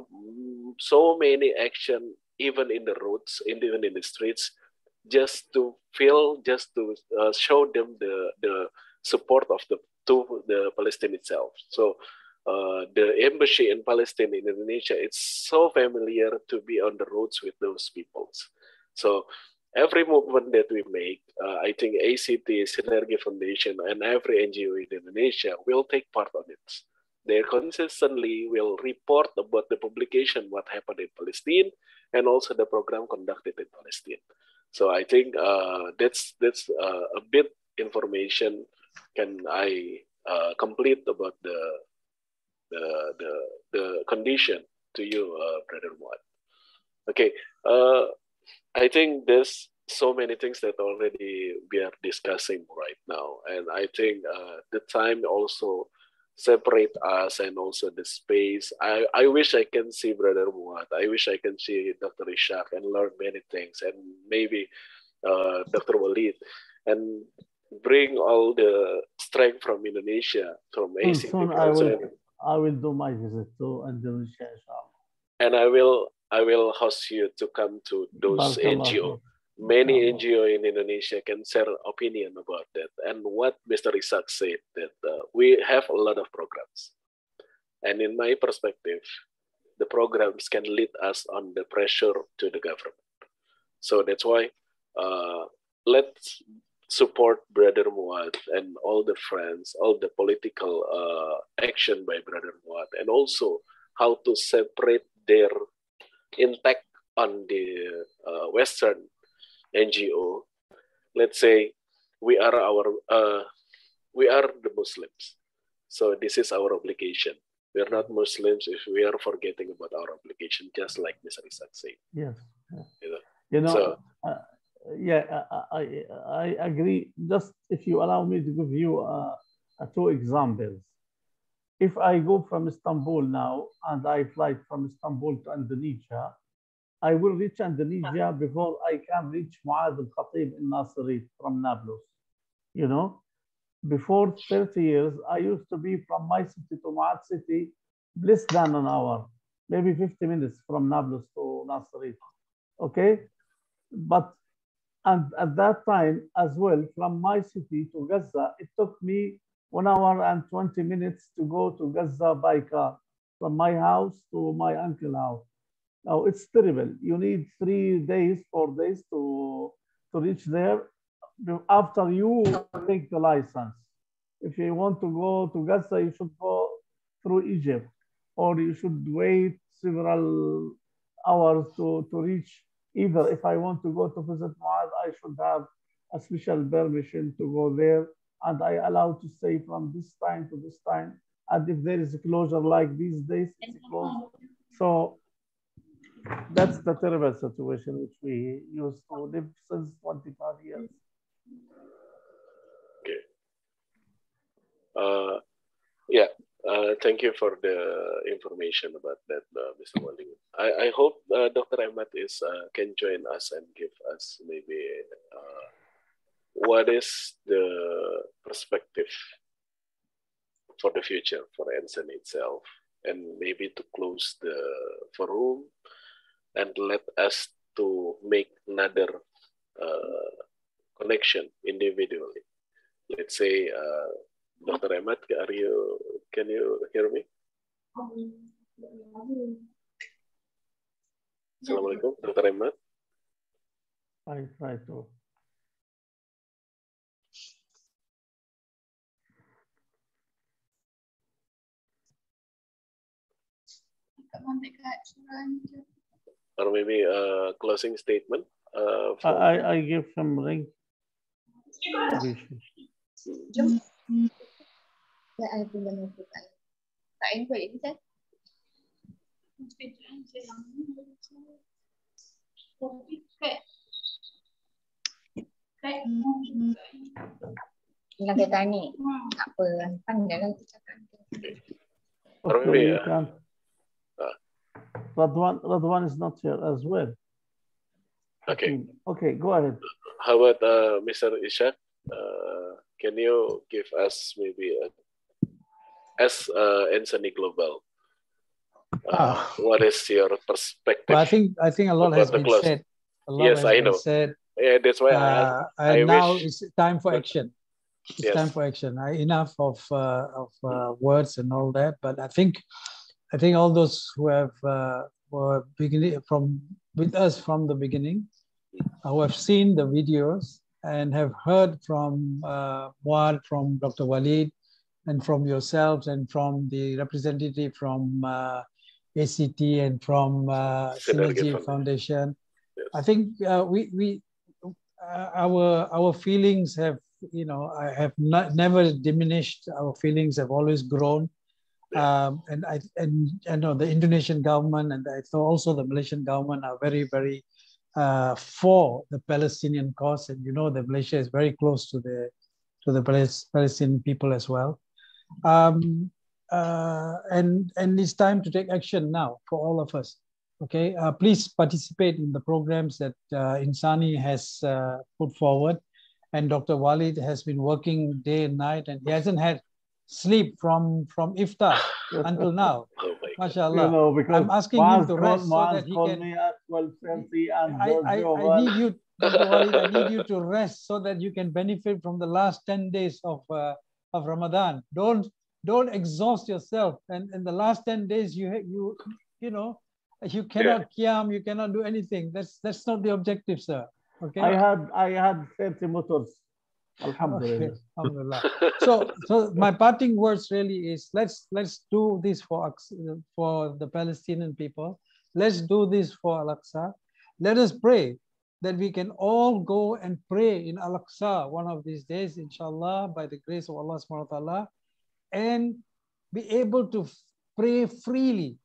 so many action, even in the roads, even in the streets, just to show them the support of the Palestine itself. So the embassy in Palestine in Indonesia, it's so familiar to be on the roads with those peoples. So every movement that we make, I think ACT, Sinergi Foundation, and every NGO in Indonesia will take part on it. They consistently will report about the publication, what happened in Palestine, and also the program conducted in Palestine. So I think that's a bit information can I complete about the condition to you, Brother Muad. Okay, I think there's so many things that already we are discussing right now, and I think the time also separate us, and also the space. I wish I can see Brother Muad. I wish I can see Dr. Ishaq and learn many things, and maybe Dr. Walid, and bring all the strength from Indonesia, from ACT. Soon I will do my visit to Indonesia, inshallah. And I will host you to come to those NGO. Many NGO in Indonesia can share opinion about that. And what Mr. Ishaq said, that we have a lot of programs. And in my perspective, the programs can lead us on the pressure to the government. So that's why let's support Brother Muad and all the friends, all the political action by Brother Muad, and also how to separate their impact on the Western NGO. Let's say we are the Muslims, so this is our obligation. We are not Muslims if we are forgetting about our obligation, just like Mr. Isaac said. Yes. You know? So, yeah, I agree. Just if you allow me to give you two examples. If I go from Istanbul now and I fly from Istanbul to Indonesia, I will reach Indonesia before I can reach Muad al-Khatib in Nasiri from Nablus. You know, before 30 years, I used to be from my city to Muad city less than an hour, maybe 50 minutes from Nablus to Nasiri. Okay, but and at that time as well, from my city to Gaza, it took me 1 hour and 20 minutes to go to Gaza by car from my house to my uncle's house. Now it's terrible. You need 3 days, 4 days to reach there after you take the license. If you want to go to Gaza, you should go through Egypt, or you should wait several hours to reach. Either if I want to go to visit Muad, I should have a special permission to go there, and I allowed to stay from this time to this time. And if there is a closure like these days, it's closed. So that's the terrible situation which we used to live since 25 years. Okay. Yeah. Thank you for the information about that, Mr. Wali. I hope Dr. Ahmad can join us and give us maybe what is the perspective for the future for Ensany itself, and maybe to close the forum and let us to make another connection individually. Let's say, Dr. Ahmad, can you hear me? Assalamualaikum, Dr. Ahmad. I try to. Or maybe a closing statement. I give him ring. Yang kita ni apa pandai lah cakap. Or maybe Radwan is not here as well. Okay. Okay, go ahead. How about Mr. Ishak? Can you give us maybe as Ensany Global? What is your perspective? Well, I think a lot has been said. Yes, I know. Said. Yeah, that's why I now wish... it's time for action. It's time for action. Enough of words and all that. But I think all those who have were beginning with us from the beginning, who have seen the videos and have heard from Muad, from Dr. Walid, and from yourselves, and from the representative from ACT and from Sinergi Foundation. Yes. I think our feelings have, have never diminished. Our feelings have always grown. And I know the Indonesian government and I thought also the Malaysian government are very, very for the Palestinian cause, and that Malaysia is very close to the Palestinian people as well. And it's time to take action now for all of us. Okay, please participate in the programs that Ensany has put forward, and Dr. Walid has been working day and night, and he hasn't had sleep from iftar until now. Oh my MashaAllah. I'm asking him to rest so that he can. Me at 12:30 and I need you, Dr. Walid, I need you to rest so that you can benefit from the last 10 days of Ramadan. Don't exhaust yourself. And in the last 10 days, you cannot qiyam, you cannot do anything. That's not the objective, sir. Okay. I had 30 motors. Alhamdulillah. Okay. Alhamdulillah. So my parting words really is let's do this for the Palestinian people. Let's do this for Al-Aqsa. Let us pray that we can all go and pray in Al-Aqsa one of these days, inshallah, by the grace of Allah subhanahu wa ta'ala, and be able to pray freely,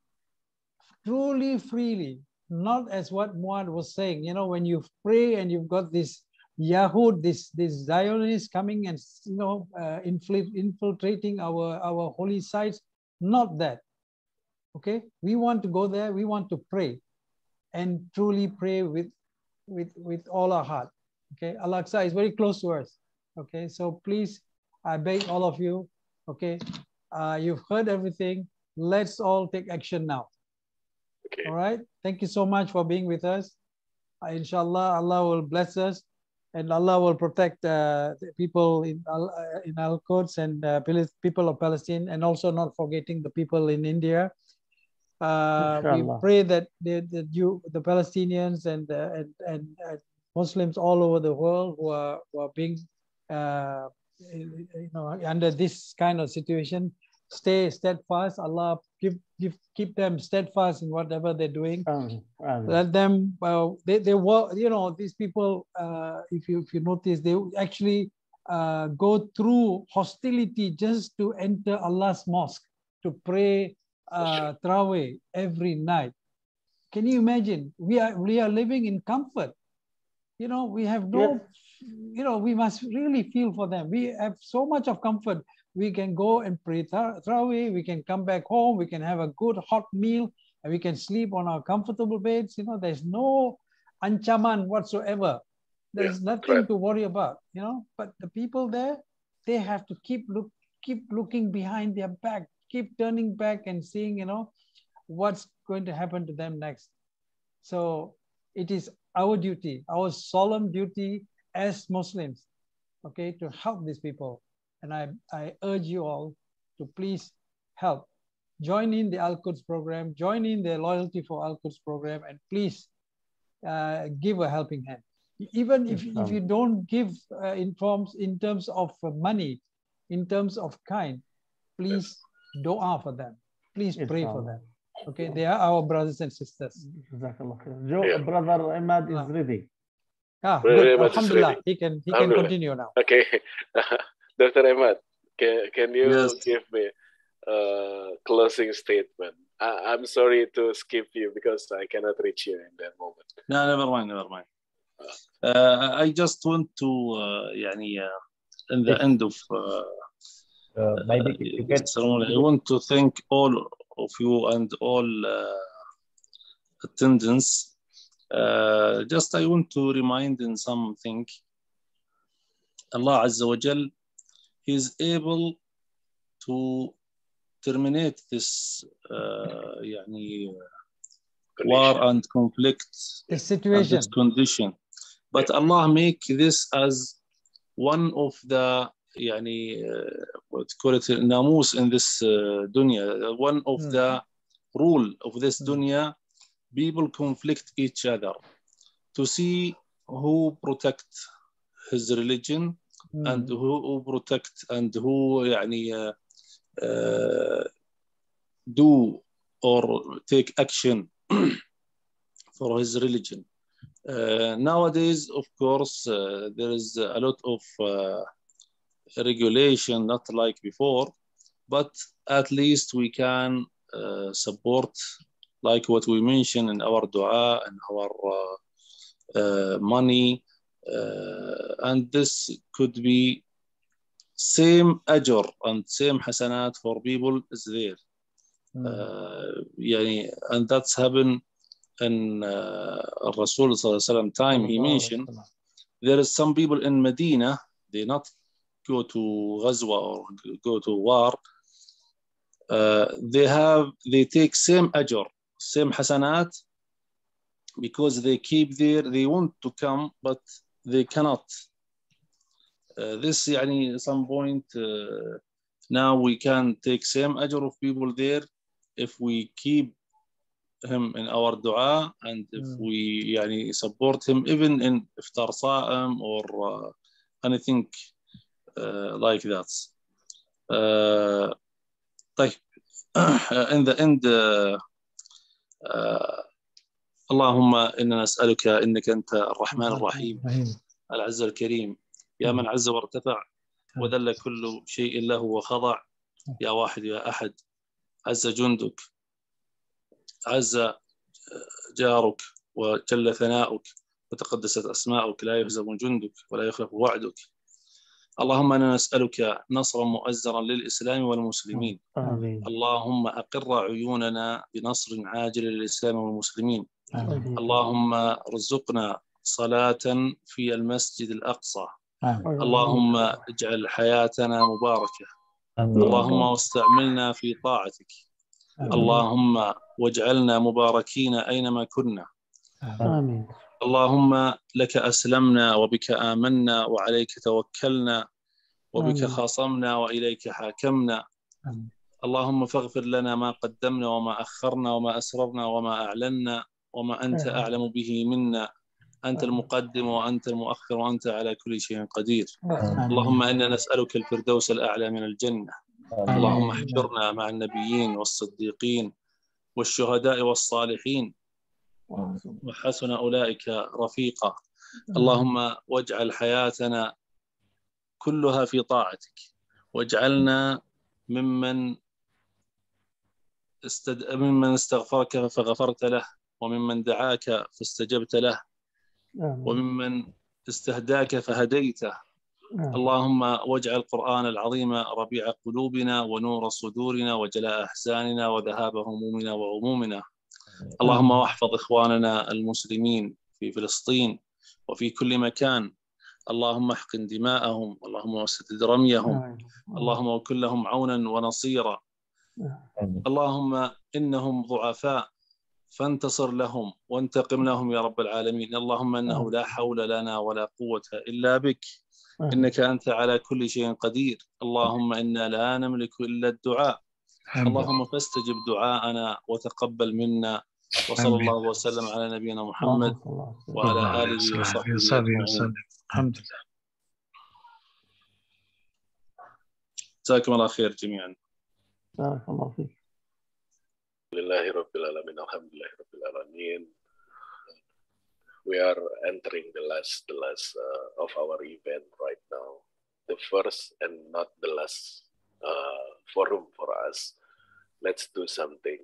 truly freely, not as what Muad was saying. You know, when you pray and you've got this Yahud, this Zionists coming and, you know, infiltrating our holy sites. Not that. Okay, we want to go there. We want to pray, and truly pray with all our heart. Okay, Al-Aqsa is very close to us. Okay, so please, I beg all of you. Okay, you've heard everything. Let's all take action now. Okay. All right. Thank you so much for being with us. Inshallah, Allah will bless us, and Allah will protect the people in Al-Quds and people of Palestine, and also not forgetting the people in India. We pray that the Palestinians and Muslims all over the world who are being you know, under this kind of situation, stay steadfast. Allah keep them steadfast in whatever they're doing. Let them they work. You know, these people. If you notice, they actually go through hostility just to enter Allah's mosque to pray Tarawih every night. Can you imagine? We are living in comfort. You know, we have no. You know, we must really feel for them. We have so much of comfort. We can go and pray Tarawih. We can come back home. We can have a good hot meal, and we can sleep on our comfortable beds. You know, there's no ancaman whatsoever. There's nothing to worry about. You know, but the people there, they have to keep looking behind their back, keep turning back and seeing, you know, what's going to happen to them next. So it is our duty, our solemn duty as Muslims, okay, to help these people. And I urge you all to please help. Join in the Al-Quds program, join in the Loyalty for Al-Quds program, and please give a helping hand. Even if you don't give in terms of money, in terms of kind, please dua for them. Please pray for them. Okay, they are our brothers and sisters. Brother Ahmad is ready. Good. Alhamdulillah, he can continue now. Okay, Dr. Ahmad, can you give me a closing statement? I'm sorry to skip you because I cannot reach you in that moment. No, never mind. I just want to, in the end of ceremony, I want to thank all of you and all attendants. Just I want to remind in something. Allah Azza wa Jal is able to terminate this war and conflict, the situation, this condition. But Allah make this as one of the what you call it, namus in this dunya, one of the rule of this dunya. People conflict each other to see who protect his religion and who protect and who do or take action for his religion. Nowadays, of course, there is a lot of regulation, not like before, but at least we can support, like what we mentioned in our dua and our money, and this could be same ajr and same hasanat for people is there. And that's happened in Rasul Sallallahu Alaihi Wasallam time. He mentioned there is some people in Medina, they not go to Ghazwa or go to war. They take same ajr, same hasanat, because they keep there. They want to come, but they cannot. This some point now we can take same ajr of people there if we keep him in our dua and if we support him even in iftar sa'am or anything like that. In the end, اللهم إننا نسألك إنك أنت الرحمن الرحيم العز الكريم يا من عز وارتفع وذل كل شيء له وخضع يا واحد يا أحد عز جندك، عز جارك، وجل ثناؤك، وتقدست أسماؤك، لا يهزم جندك ولا يخلف وعدك. اللهم إنا نسألك نصرا مؤزرا للإسلام والمسلمين. آمين. اللهم أقر عيوننا بنصر عاجل للإسلام والمسلمين. آمين. اللهم ارزقنا صلاة في المسجد الأقصى. اللهم اجعل حياتنا مباركة. اللهم واستعملنا في طاعتك. اللهم واجعلنا مباركين أينما كنا. آمين. اللهم لك أسلمنا وبك آمنا وعليك توكلنا وبك خاصمنا وإليك حاكمنا. اللهم فاغفر لنا ما قدمنا وما أخرنا وما أسررنا وما أعلنا وما أنت أعلم به منا. أنت المقدم وأنت المؤخر وأنت على كل شيء قدير. اللهم إنا نسألك الفردوس الأعلى من الجنة. اللهم احشرنا مع النبيين والصديقين والشهداء والصالحين وحسن أولئك رفيقا. اللهم واجعل حياتنا كلها في طاعتك، واجعلنا ممن استغفرك فغفرت له، وممن دعاك فاستجبت له، وممن استهداك فهديته. اللهم واجعل القرآن العظيم ربيع قلوبنا ونور صدورنا وجلاء أحزاننا وذهاب همومنا وغمومنا. اللهم واحفظ إخواننا المسلمين في فلسطين وفي كل مكان. اللهم احقن دماءهم، اللهم وسدد رميهم، اللهم وكن لهم عونا ونصيرا. اللهم إنهم ضعفاء فانتصر لهم وانتقم لهم يا رب العالمين. اللهم إنه لا حول لنا ولا قوة إلا بك، إنك أنت على كل شيء قدير. اللهم إنا لا نملك إلا الدعاء. اللهم فاستجب دعاءنا وتقبل منا. وصلى الله وسلم على نبينا محمد وعلى آله وصحبه أجمعين. الحمد لله. جزاكم الله خير جميعا. بارك الله فيك. Alhamdulillahi Rabbil Alamin. Alhamdulillahi Rabbil Alamin. We are entering the last of our event right now. The first and not the last forum for us. Let's do something.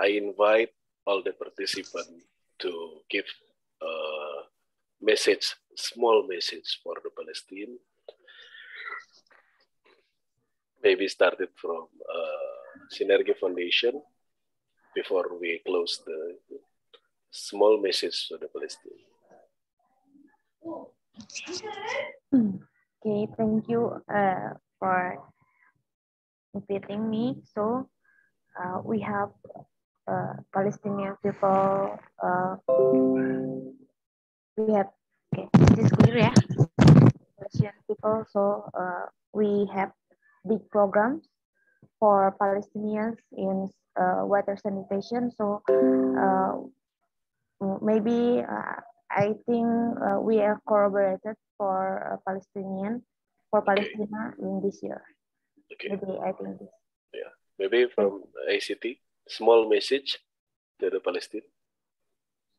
I invite all the participants to give a message, small message for the Palestine. Maybe started from Sinergi Foundation before we close the small message to the Palestine. Okay, thank you for inviting me. So we have Palestinian people. We have, okay, this is clear, yeah? Palestinian people. So we have big programs for Palestinians in water sanitation. So maybe I think we are collaborated for Palestinian, for Palestina in this year. Okay. Maybe I think this. Yeah, maybe from ACT, small message to the Palestine.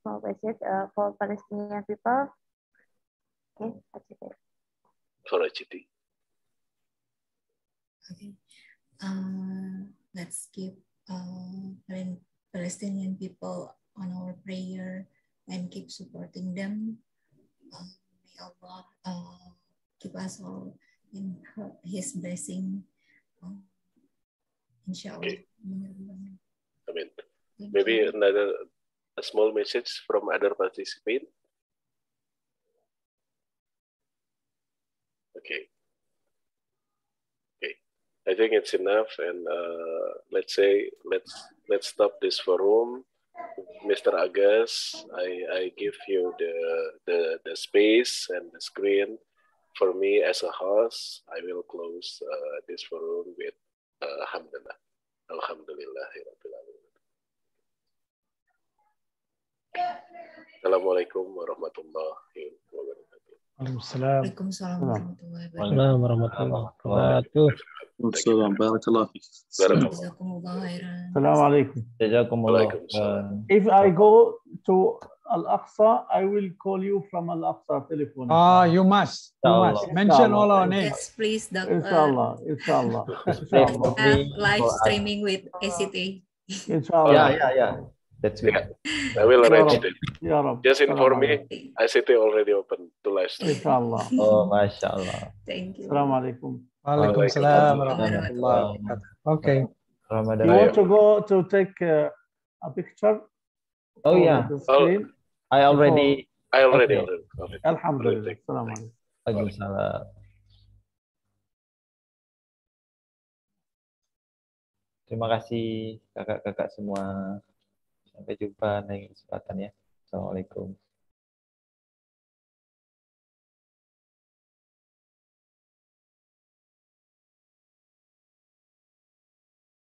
Small message for Palestinian people. Okay, that's it. For ACT. Okay. Let's keep Palestinian people on our prayer and keep supporting them. May Allah keep us all in His blessing. Inshallah. Okay. I mean, maybe a small message from other participants. Okay. I think it's enough, and let's stop this forum. Mr. Agus, I give you the space and the screen. For me as a host, I will close this forum with Alhamdulillah. Alhamdulillahi Rabbil Alamin. Assalamualaikum warahmatullahi wabarakatuh. Waalaikumsalam warahmatullahi wabarakatuh. warahmatullahi wabarakatuh. Assalamu barakallahu fik. Jazakumullah khairan. Assalamu alaikum. Jazakumullah. If I go to Al-Aqsa, I will call you from Al-Aqsa telephone. Ah, you must. You must. Mention all our names. Yes, please, Doctor. Inshallah. Inshallah. Live streaming with ACT. Inshallah. Yeah. That's good. I will arrange it. Just Just inform me. ICT already open to live stream. Inshallah. Oh, Masya Allah. Thank you. Assalamu alaikum. Waalaikumsalam warahmatullahi wabarakatuh. Okay. Ramadan. You want to go to take a picture? Oh yeah. I already. Alhamdulillah. Assalamu alaikum. Waalaikumsalam. Terima kasih kakak-kakak semua. Sampai jumpa lain kesempatan ya. Assalamualaikum.